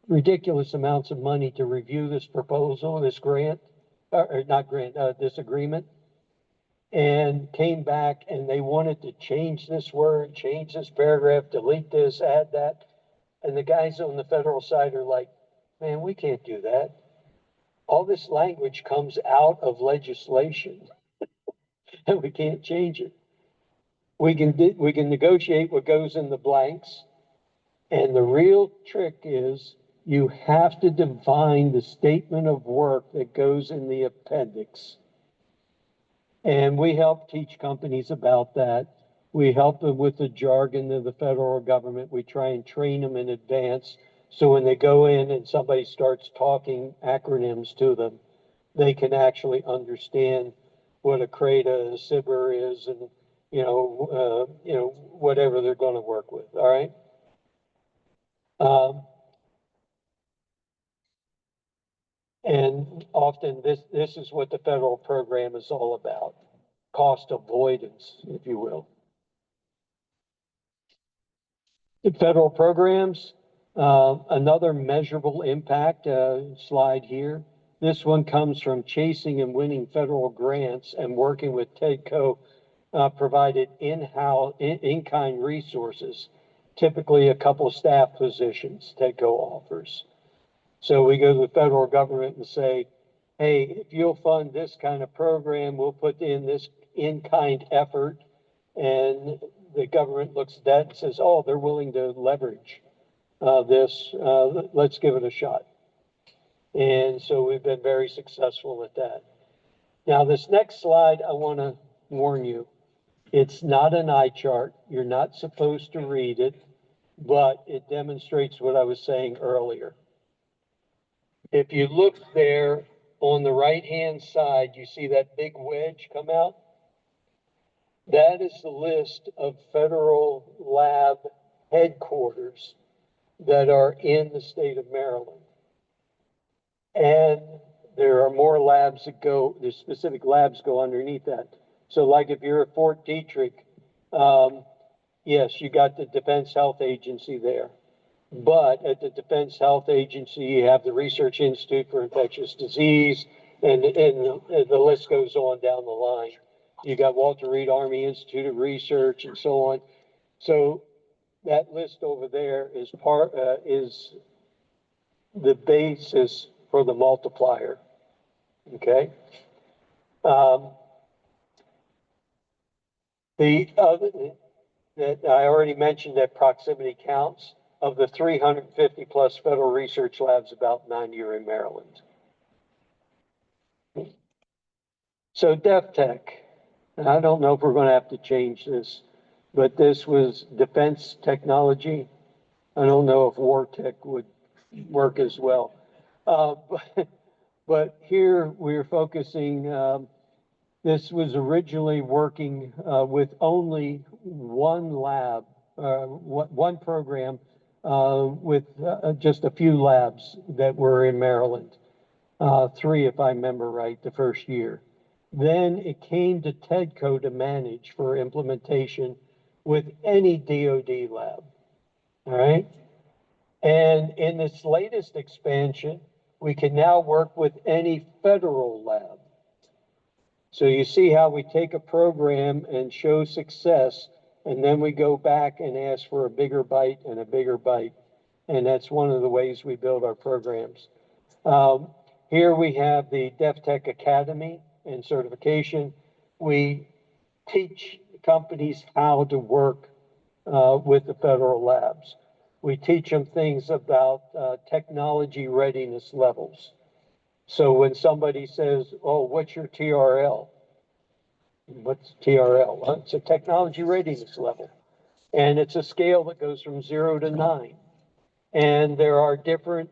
ridiculous amounts of money to review this proposal, this grant, or not grant, this agreement, and came back and they wanted to change this word, change this paragraph, delete this, add that. And the guys on the federal side are like, man, we can't do that. All this language comes out of legislation and we can't change it. We can negotiate what goes in the blanks. And the real trick is you have to define the statement of work that goes in the appendix. And we help teach companies about that. We help them with the jargon of the federal government. We try and train them in advance. So when they go in and somebody starts talking acronyms to them, they can actually understand what a CRADA, a SIBR is, and whatever they're going to work with. All right. And often this is what the federal program is all about. Cost avoidance, if you will. The federal programs, another measurable impact slide here. This one comes from chasing and winning federal grants and working with TEDCO provided in-kind resources, typically a couple of staff positions TEDCO offers. So we go to the federal government and say, hey, if you'll fund this kind of program, we'll put in this in-kind effort. And the government looks at that and says, oh, they're willing to leverage this. Let's give it a shot. And so we've been very successful at that. Now, this next slide, I want to warn you, it's not an eye chart. You're not supposed to read it, but it demonstrates what I was saying earlier. If you look there on the right-hand side, you see that big wedge come out? That is the list of federal lab headquarters that are in the state of Maryland. And there are more labs that go, there's specific labs go underneath that. So like if you're at Fort Detrick, yes, you got the Defense Health Agency there. But at the Defense Health Agency, you have the Research Institute for Infectious Disease, and the list goes on down the line. You got Walter Reed Army Institute of Research and so on. So that list over there is is the basis for the multiplier. Okay. The other that I already mentioned that proximity counts. Of the 350 plus federal research labs, about 90 are in Maryland. So DefTech, and I don't know if we're going to have to change this, but this was defense technology. I don't know if war tech would work as well. But here we're focusing, this was originally working with only one lab, one program with just a few labs that were in Maryland. 3, if I remember right, the first year. Then it came to TEDCO to manage for implementation with any DoD lab, all right? And in this latest expansion, we can now work with any federal lab. So you see how we take a program and show success, and then we go back and ask for a bigger bite and a bigger bite. And that's one of the ways we build our programs. Here we have the DefTech Academy and certification. We teach companies how to work with the federal labs. We teach them things about technology readiness levels. So when somebody says, oh, what's your TRL? What's TRL? Well, it's a technology readiness level. And it's a scale that goes from 0 to 9. And there are different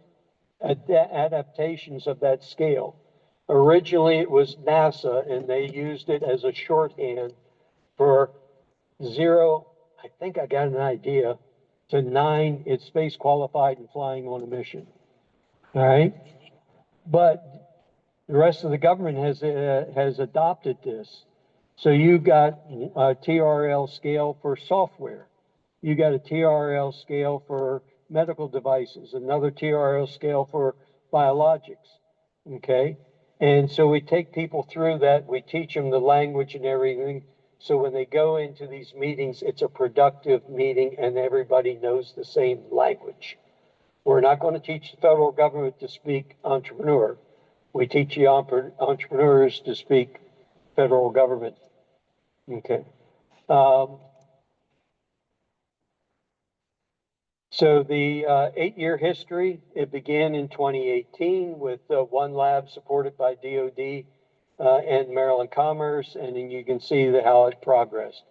adaptations of that scale. Originally, it was NASA, and they used it as a shorthand for 0, I think I got an idea, to 9, it's space qualified and flying on a mission. All right? But the rest of the government has adopted this. So you've got a TRL scale for software. You got a TRL scale for medical devices, another TRL scale for biologics, okay? And so we take people through that, we teach them the language and everything, so when they go into these meetings, it's a productive meeting and everybody knows the same language. We're not going to teach the federal government to speak entrepreneur. We teach the entrepreneurs to speak federal government, okay? So the 8-year history, it began in 2018 with one lab supported by DOD and Maryland Commerce, and then you can see how it progressed.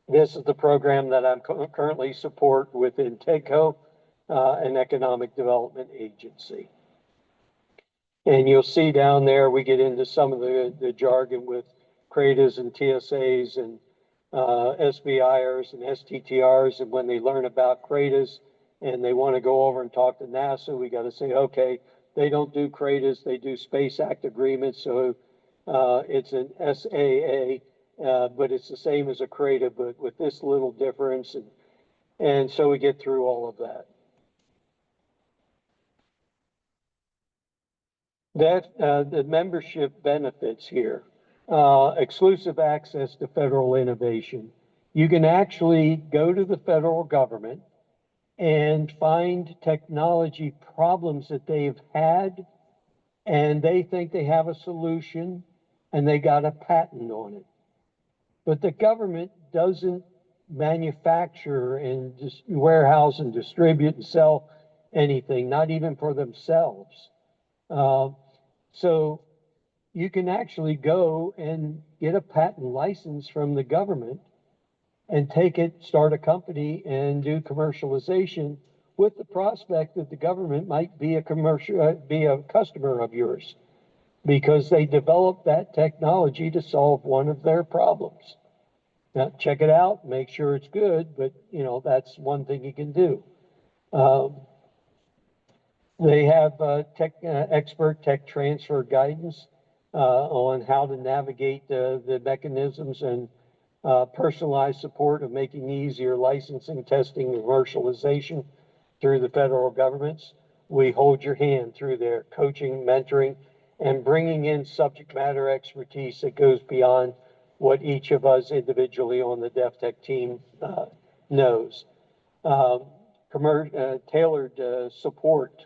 This is the program that I'm currently support within TEDCO, an economic development agency. And you'll see down there, we get into some of the jargon with CRADAs and TSAs and SBIRs and STTRs, and when they learn about CRADAs and they want to go over and talk to NASA, we got to say, okay, they don't do CRADAs, they do Space Act agreements, so it's an SAA, but it's the same as a CRADA, but with this little difference, and so we get through all of that. The membership benefits here. Exclusive access to federal innovation. You can actually go to the federal government and find technology problems that they've had, and they think they have a solution, and they got a patent on it. But the government doesn't manufacture and just warehouse and distribute and sell anything, not even for themselves. So you can actually go and get a patent license from the government and take it, start a company and do commercialization with the prospect that the government might be a customer of yours because they developed that technology to solve one of their problems. Now, check it out, make sure it's good, but you know, that's one thing you can do. They have expert tech transfer guidance on how to navigate the mechanisms and personalized support of making easier licensing, testing, and commercialization through the federal governments. We hold your hand through their coaching, mentoring, and bringing in subject matter expertise that goes beyond what each of us individually on the DefTech team knows. Tailored support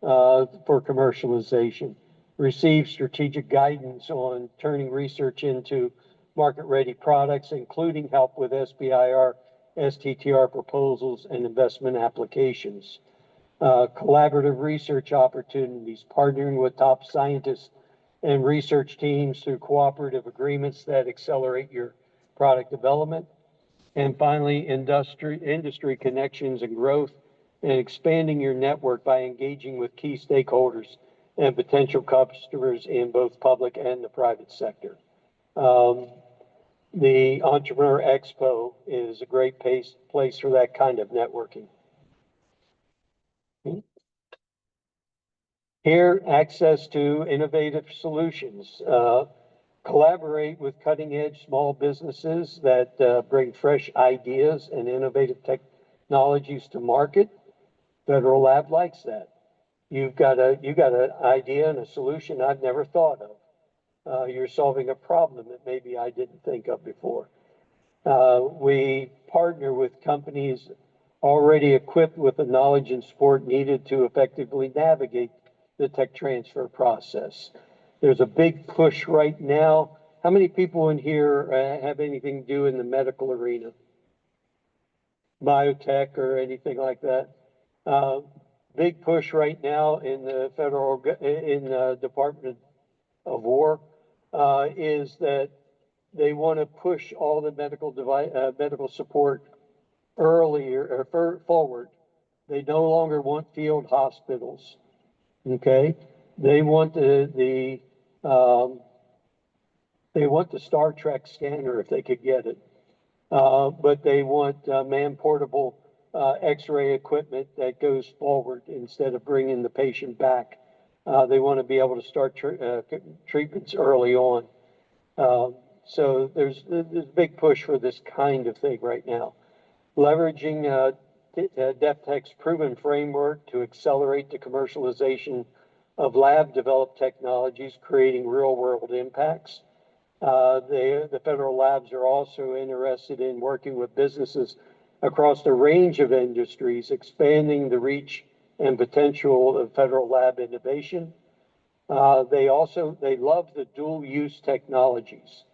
for commercialization, receive strategic guidance on turning research into market-ready products, including help with SBIR, STTR proposals, and investment applications. Collaborative research opportunities, partnering with top scientists and research teams through cooperative agreements that accelerate your product development. And finally, industry connections and growth, and expanding your network by engaging with key stakeholders and potential customers in both public and the private sector. The Entrepreneur Expo is a great place for that kind of networking. Here, access to innovative solutions. Collaborate with cutting-edge small businesses that bring fresh ideas and innovative technologies to market. Federal Lab likes that. You've got an idea and a solution I've never thought of. You're solving a problem that maybe I didn't think of before. We partner with companies already equipped with the knowledge and support needed to effectively navigate the tech transfer process. There's a big push right now. How many people in here have anything to do in the medical arena? Biotech or anything like that? Big push right now in the Department of War is that they want to push all the medical support earlier or forward. They no longer want field hospitals. Okay, they want the Star Trek scanner if they could get it, but they want man-portable X-ray equipment that goes forward instead of bringing the patient back. They want to be able to start treatments early on. So there's a big push for this kind of thing right now. Leveraging DefTech's proven framework to accelerate the commercialization of lab-developed technologies, creating real-world impacts. The federal labs are also interested in working with businesses across a range of industries, expanding the reach and potential of federal lab innovation. They love the dual-use technologies,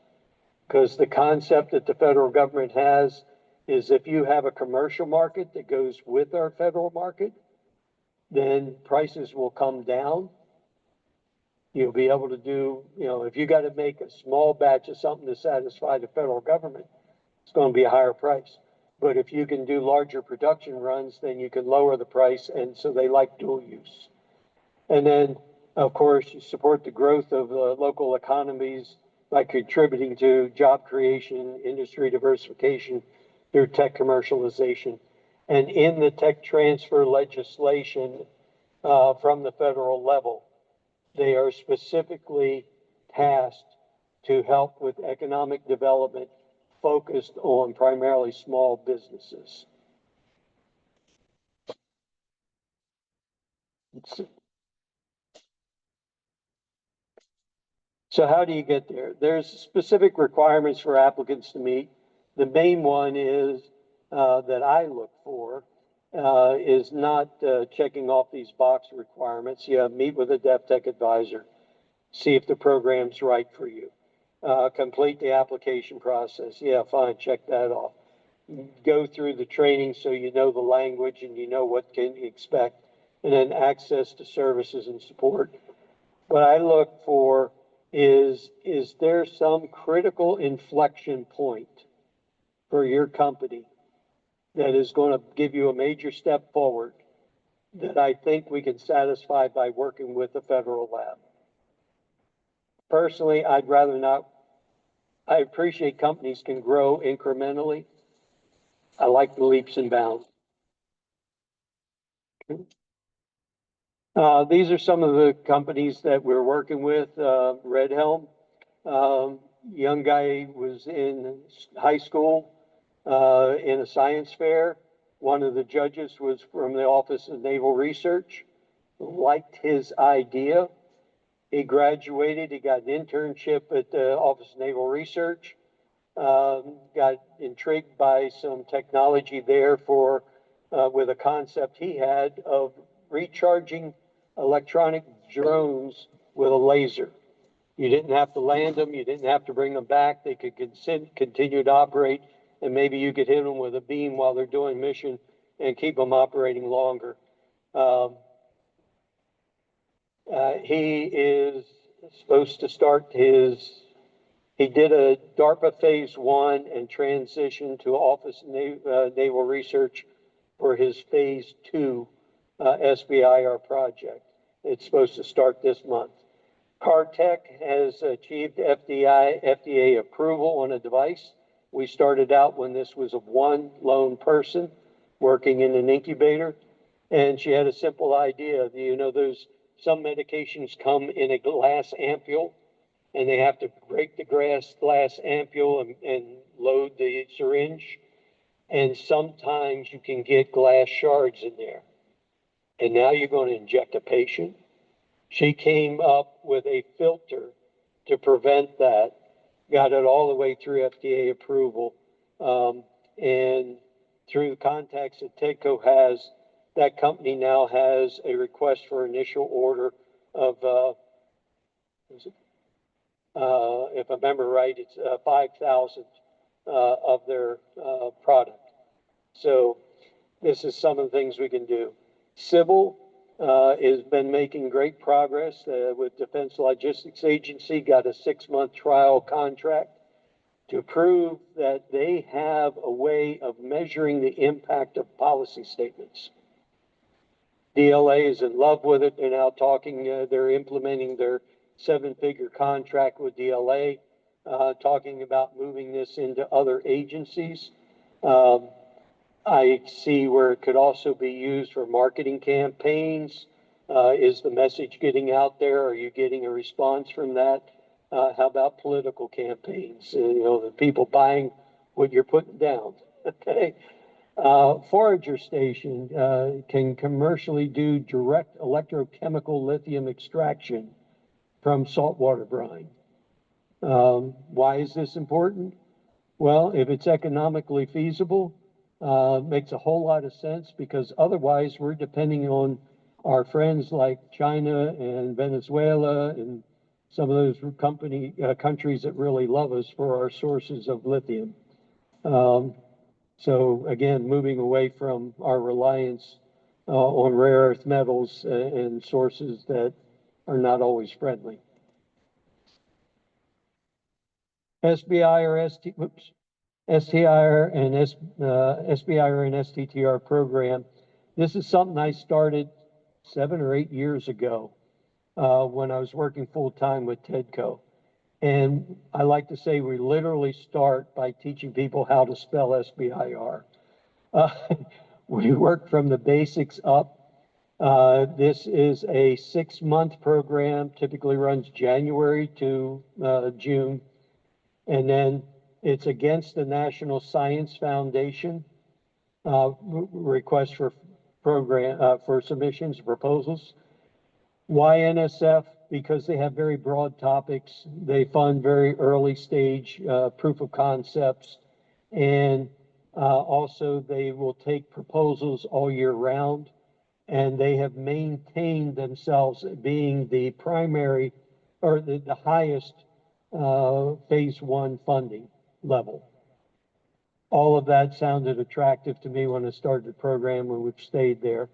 because the concept that the federal government has is if you have a commercial market that goes with our federal market, then prices will come down. You'll be able to do, if you got to make a small batch of something to satisfy the federal government, it's going to be a higher price. But if you can do larger production runs, then you can lower the price, and so they like dual use. And then, of course, you support the growth of local economies by contributing to job creation, industry diversification through tech commercialization. And in the tech transfer legislation from the federal level, they are specifically tasked to help with economic development focused on primarily small businesses. So how do you get there? There's specific requirements for applicants to meet. The main one is that I look for is not checking off these box requirements. Yeah, meet with a DefTech advisor, see if the program's right for you. Complete the application process. Yeah, fine, check that off. Go through the training so you know the language and you know what can you expect. And then access to services and support. What I look for is there some critical inflection point for your company that is going to give you a major step forward that I think we can satisfy by working with a federal lab? Personally, I'd rather not. I appreciate companies can grow incrementally. I like the leaps and bounds. These are some of the companies that we're working with. Red Helm, young guy was in high school in a science fair. One of the judges was from the Office of Naval Research, liked his idea. He graduated, he got an internship at the Office of Naval Research, got intrigued by some technology there with a concept he had of recharging electronic drones with a laser. You didn't have to land them, you didn't have to bring them back, they could continue to operate, and maybe you could hit them with a beam while they're doing mission and keep them operating longer. He is supposed to start he did a DARPA phase 1 and transitioned to Office of Naval Research for his phase 2 SBIR project. It's supposed to start this month. CarTech has achieved FDA approval on a device. We started out when this was of one lone person working in an incubator, and she had a simple idea. You know, some medications come in a glass ampule, and they have to break the glass ampule and load the syringe. And sometimes you can get glass shards in there. And now you're going to inject a patient. She came up with a filter to prevent that, got it all the way through FDA approval. And through the contacts that TEDCO has, that company now has a request for initial order of, if I remember right, it's 5,000 of their product. So this is some of the things we can do. Civil has been making great progress with Defense Logistics Agency, got a 6-month trial contract to prove that they have a way of measuring the impact of policy statements. DLA is in love with it. They're now talking, they're implementing their 7-figure contract with DLA, talking about moving this into other agencies. I see where it could also be used for marketing campaigns. Is the message getting out there? Are you getting a response from that? How about political campaigns? You know, the people buying what you're putting down, okay? Forager station can commercially do direct electrochemical lithium extraction from saltwater brine. Why is this important? Well, if it's economically feasible, makes a whole lot of sense, because otherwise we're depending on our friends like China and Venezuela and some of those countries that really love us for our sources of lithium. So again, moving away from our reliance on rare earth metals and sources that are not always friendly. SBIR and STTR program. This is something I started 7 or 8 years ago when I was working full-time with TEDCO. And I like to say we literally start by teaching people how to spell SBIR. We work from the basics up. This is a 6-month program, typically runs January to June. And then it's against the National Science Foundation request for for submissions, proposals. Why NSF? Because they have very broad topics. They fund very early stage proof of concepts, and also they will take proposals all year round, and they have maintained themselves being the primary or the highest phase 1 funding level. All of that sounded attractive to me when I started the program, and we've stayed there.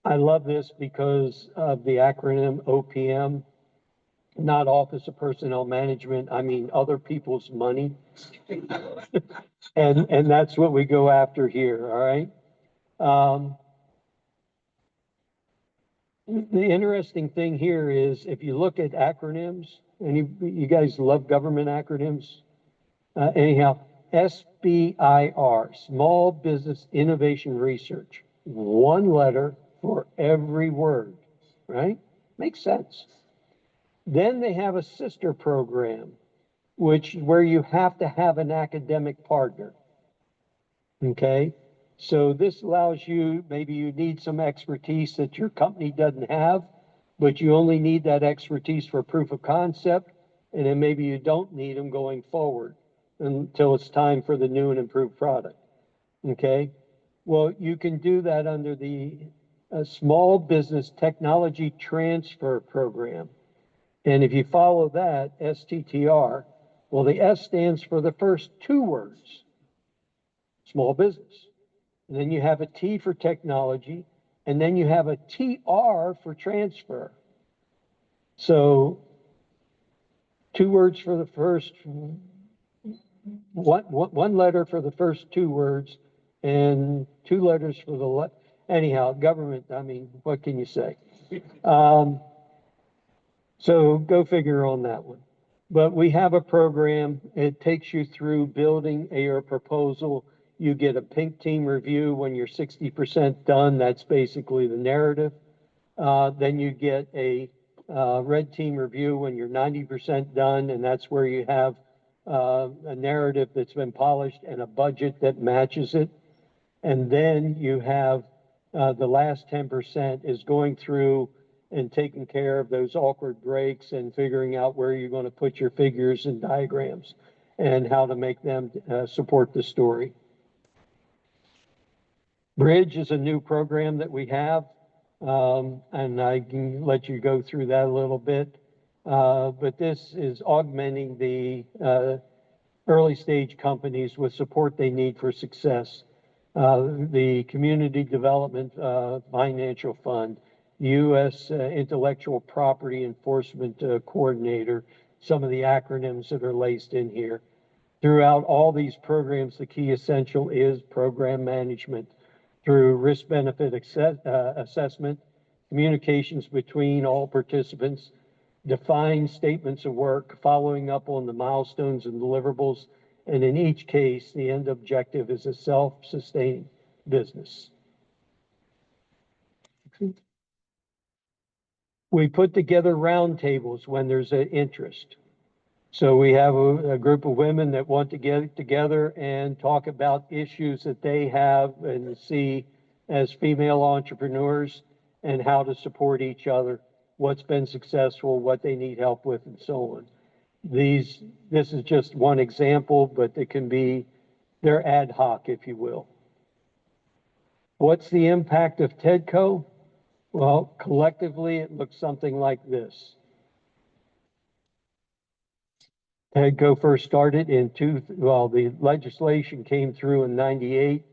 I love this because of the acronym OPM, not Office of Personnel Management. I mean, other people's money. and that's what we go after here, all right? The interesting thing here is if you look at acronyms, and you guys love government acronyms, anyhow, SBIR, Small Business Innovation Research, 1 letter for every word, right? Makes sense. Then they have a sister program, where you have to have an academic partner, okay? So this allows you, maybe you need some expertise that your company doesn't have, but you only need that expertise for proof of concept, and then maybe you don't need them going forward until it's time for the new and improved product, okay? Well, you can do that under the Small Business Technology Transfer Program. And if you follow that, STTR, well, the S stands for the first 2 words, small business. And then you have a T for technology, and then you have a TR for transfer. So 2 words for the first, one letter for the first 2 words and 2 letters for the, anyhow, government, I mean, what can you say? So go figure on that one. But we have a program, it takes you through building a proposal. You get a pink team review when you're 60% done, that's basically the narrative. Then you get a red team review when you're 90% done, and that's where you have a narrative that's been polished and a budget that matches it. And then you have the last 10% is going through and taking care of those awkward breaks and figuring out where you're going to put your figures and diagrams and how to make them support the story. Bridge is a new program that we have, and I can let you go through that a little bit. But this is augmenting the early stage companies with support they need for success. The Community Development Financial Fund, U.S. Intellectual Property Enforcement Coordinator, some of the acronyms that are laced in here. Throughout all these programs, the key essential is program management through risk-benefit assessment, communications between all participants, defined statements of work, following up on the milestones and deliverables, and in each case, the end objective is a self-sustaining business. We put together roundtables when there's an interest. So we have a group of women that want to get together and talk about issues that they have and see as female entrepreneurs and how to support each other, what's been successful, what they need help with, and so on. This is just one example, but it can be, they're ad hoc, if you will. What's the impact of TEDCO? Well, collectively, it looks something like this. TEDCO first started in the legislation came through in 98,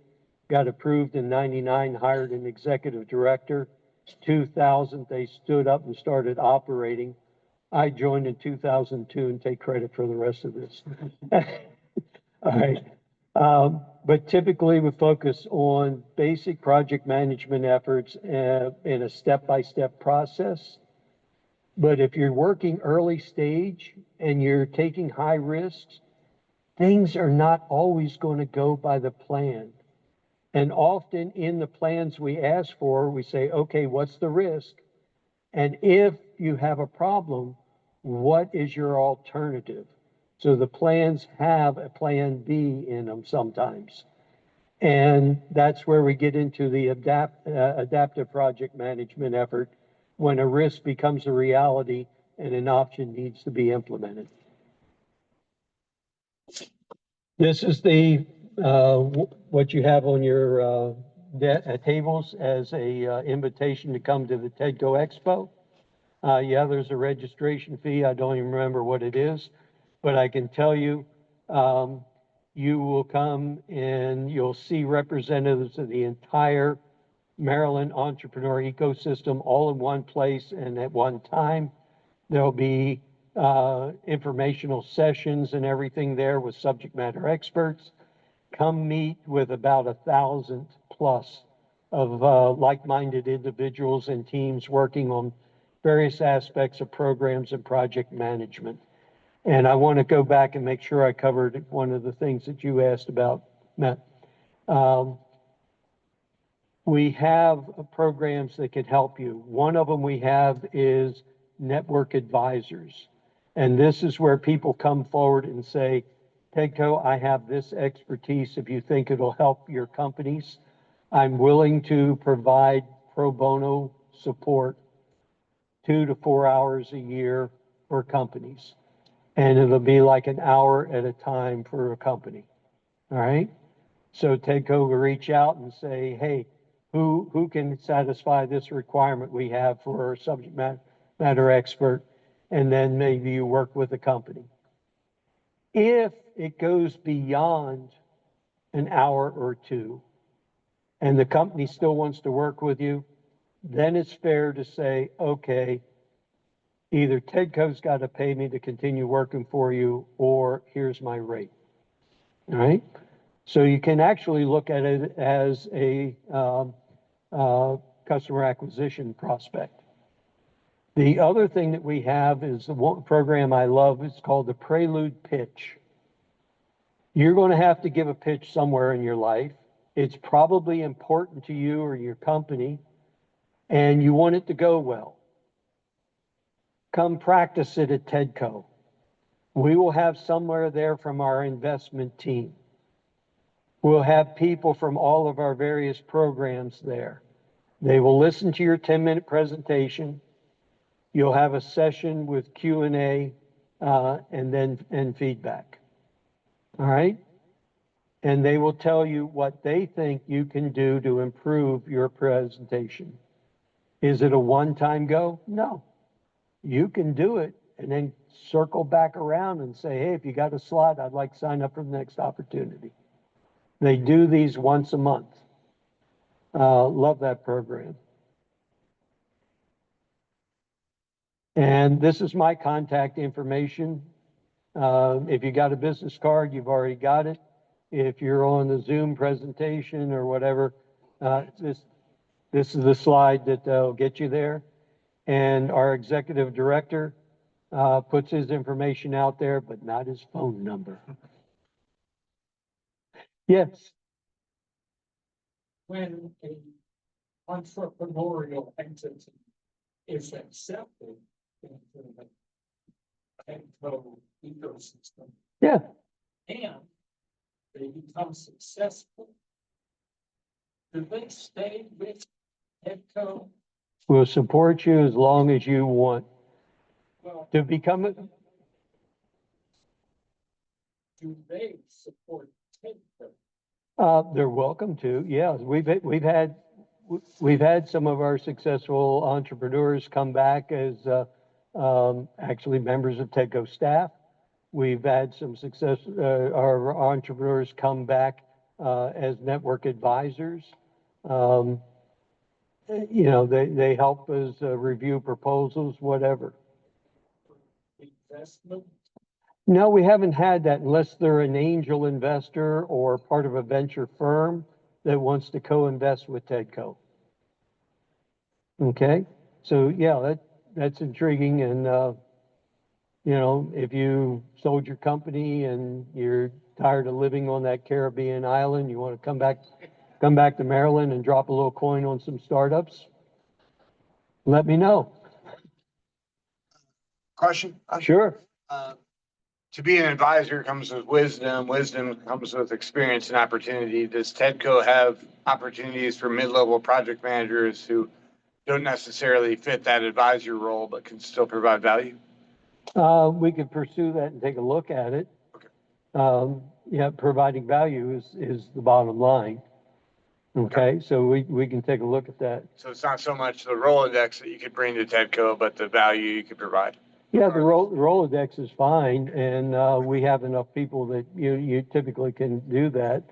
got approved in 99, hired an executive director. 2000, they stood up and started operating. I joined in 2002 and take credit for the rest of this. All right. But typically we focus on basic project management efforts in a step-by-step process. But if you're working early stage and you're taking high risks, things are not always going to go by the plan. And often in the plans we ask for, we say, okay, what's the risk? And if you have a problem, what is your alternative? So the plans have a plan B in them sometimes. And that's where we get into the adaptive project management effort when a risk becomes a reality and an option needs to be implemented. This is the what you have on your tables as a invitation to come to the TEDCO Expo. Yeah, there's a registration fee. I don't even remember what it is, but I can tell you, you will come and you'll see representatives of the entire Maryland entrepreneur ecosystem all in one place and at one time. There'll be informational sessions and everything there with subject matter experts. Come meet with about 1,000 plus of like-minded individuals and teams working on various aspects of programs and project management. And I want to go back and make sure I covered one of the things that you asked about, Matt. We have programs that can help you. One of them we have is network advisors. And this is where people come forward and say, TEDCO, I have this expertise. If you think it'll help your companies, I'm willing to provide pro bono support 2 to 4 hours a year for companies. And it'll be like an hour at a time for a company. All right. So TEDCO will reach out and say, hey, who can satisfy this requirement we have for our subject matter expert? And then maybe you work with a company. If it goes beyond an hour or two and the company still wants to work with you, then it's fair to say, okay, Either TEDCO's got to pay me to continue working for you, or here's my rate. All right? So you can actually look at it as a customer acquisition prospect. The other thing that we have is the one program I love. It's called the Prelude Pitch. You're going to have to give a pitch somewhere in your life. It's probably important to you or your company, and you want it to go well. Come practice it at TEDCO. We will have somewhere there from our investment team. We'll have people from all of our various programs there. They will listen to your 10-minute presentation. You'll have a session with Q&A and feedback. All right? And they will tell you what they think you can do to improve your presentation. Is it a one-time go? No. You can do it and then circle back around and say, hey, if you got a slot, I'd like to sign up for the next opportunity. They do these once a month. Love that program. And this is my contact information. If you got a business card, you've already got it. If you're on the Zoom presentation or whatever, this is the slide that will get you there. And our executive director puts his information out there, but not his phone number. Yes. When a entrepreneurial entity is accepted into the TECDO ecosystem Yeah. and they become successful, do they stay with TECDO? We'll support you as long as you want Well, to become. do they support TECDO? They're welcome to. Yeah, we've had some of our successful entrepreneurs come back as actually members of TEDCO staff. We've had some success. Our entrepreneurs come back as network advisors. You know, they help us review proposals, whatever. Investment? No, we haven't had that unless they're an angel investor or part of a venture firm that wants to co-invest with TEDCO. Okay, so yeah, that's intriguing. And you know, if you sold your company and you're tired of living on that Caribbean island, you want to come back to Maryland and drop a little coin on some startups, let me know. Question? Sure. To be an advisor comes with wisdom. Wisdom comes with experience and opportunity. Does TEDCO have opportunities for mid-level project managers who don't necessarily fit that advisor role, but can still provide value? We could pursue that and take a look at it. Okay. Yeah, providing value is the bottom line. Okay, so we can take a look at that. So it's not so much the Rolodex that you could bring to TEDCO, but the value you could provide. Yeah, the Rolodex is fine, and we have enough people that you typically can do that.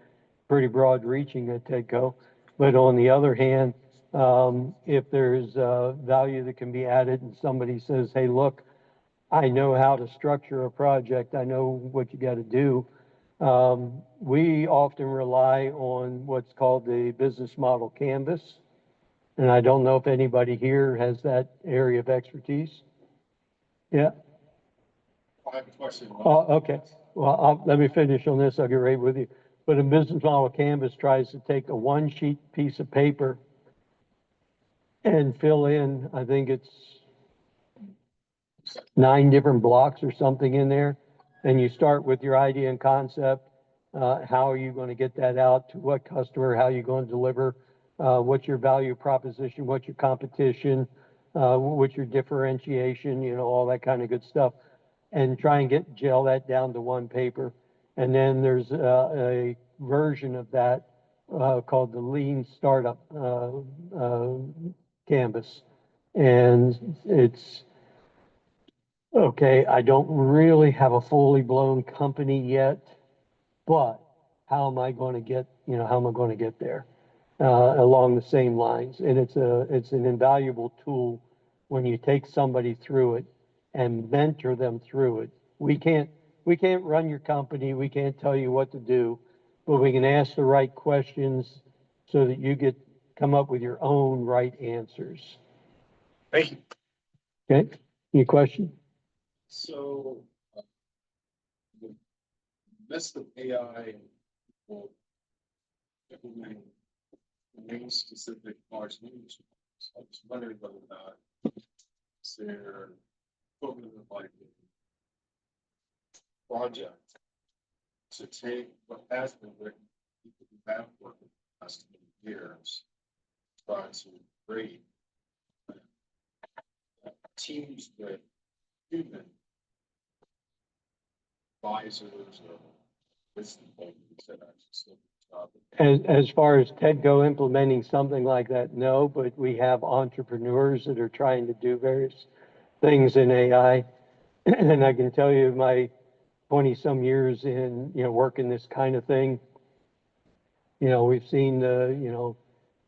Pretty broad reaching at TEDCO. But on the other hand, if there's value that can be added and somebody says, hey, look, I know how to structure a project, I know what you got to do. We often rely on what's called the business model canvas. And I don't know if anybody here has that area of expertise. Yeah. I have a question. Oh, okay. Well, let me finish on this. I'll get right with you. But a business model canvas tries to take a one-sheet piece of paper and fill in, I think it's 9 different blocks or something in there. And you start with your idea and concept. How are you going to get that out to what customer? How are you going to deliver? What's your value proposition? What's your competition? What's your differentiation? You know, all that kind of good stuff. And try and gel that down to one paper. And then there's a version of that called the Lean Startup Canvas. And it's, okay, I don't really have a fully blown company yet, but how am I going to get, how am I going to get there along the same lines? And it's an invaluable tool when you take somebody through it and mentor them through it. We can't run your company. We can't tell you what to do, but we can ask the right questions so that you come up with your own right answers. Thank you. Okay? Any question? So, the midst of AI, well, implementing domain specific large language models, I was wondering whether or not is there equivalent of like a project to take what has been written, people who have worked in the past many years, try to create teams with human advisors or wisdom makers that actually still do the job. As far as TEDCO implementing something like that, no, but we have entrepreneurs that are trying to do various things in AI. And I can tell you my 20-some years in, working this kind of thing, we've seen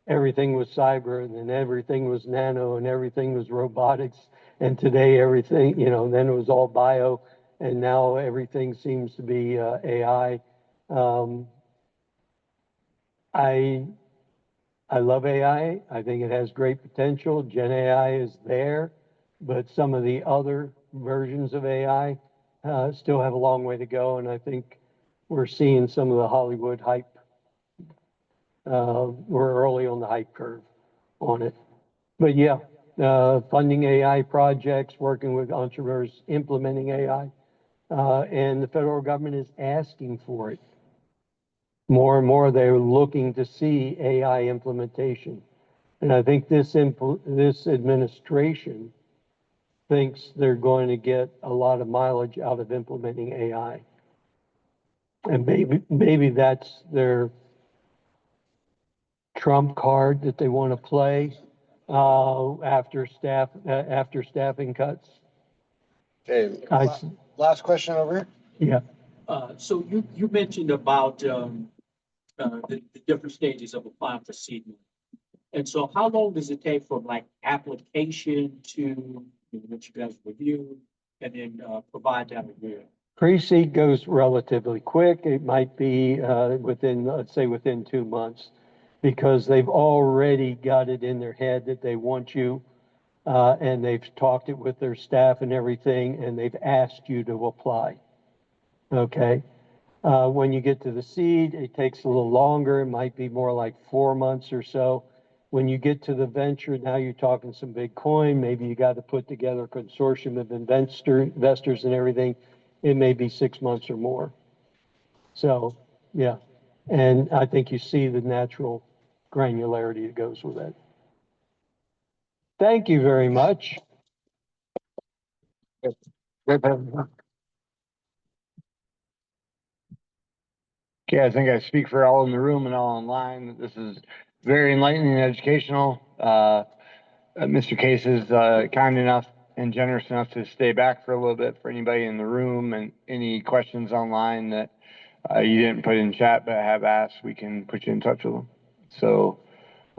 everything was cyber and then everything was nano and everything was robotics. And today everything, then it was all bio and now everything seems to be AI. I love AI. I think it has great potential. Gen AI is there, but some of the other versions of AI still have a long way to go. And I think we're seeing some of the Hollywood hype. We're early on the hype curve on it. But yeah, funding AI projects, working with entrepreneurs, implementing AI, and the federal government is asking for it. More and more, they're looking to see AI implementation. And I think this administration thinks they're going to get a lot of mileage out of implementing AI. And maybe that's their trump card that they want to play after staffing cuts. Okay, I- last question over here. Yeah. So you mentioned about the different stages of applying for seed money. And so how long does it take from like application to what you guys review and then provide that review? Pre-seed goes relatively quick. It might be within, let's say, within 2 months, because they've already got it in their head that they want you, and they've talked it with their staff and everything, and they've asked you to apply. Okay. When you get to the seed, it takes a little longer. It might be more like 4 months or so. When you get to the venture, now you're talking some big coin. Maybe you got to put together a consortium of investors and everything. It may be 6 months or more. So, yeah. And I think you see the natural granularity that goes with it. Thank you very much. Okay, I think I speak for all in the room and all online. This is very enlightening and educational. Mr. Kaese is kind enough and generous enough to stay back for a little bit for anybody in the room, and any questions online that you didn't put in chat but have asked, we can put you in touch with them. So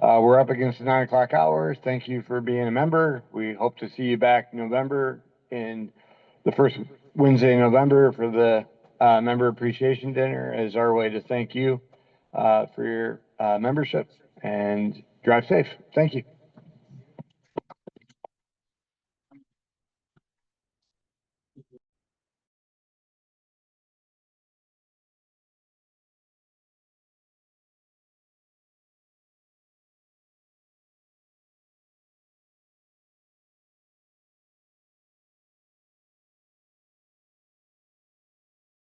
we're up against the 9 o'clock hour. Thank you for being a member. We hope to see you back in November, in the first Wednesday in November, for the member appreciation dinner, as our way to thank you for your membership, and drive safe. Thank you.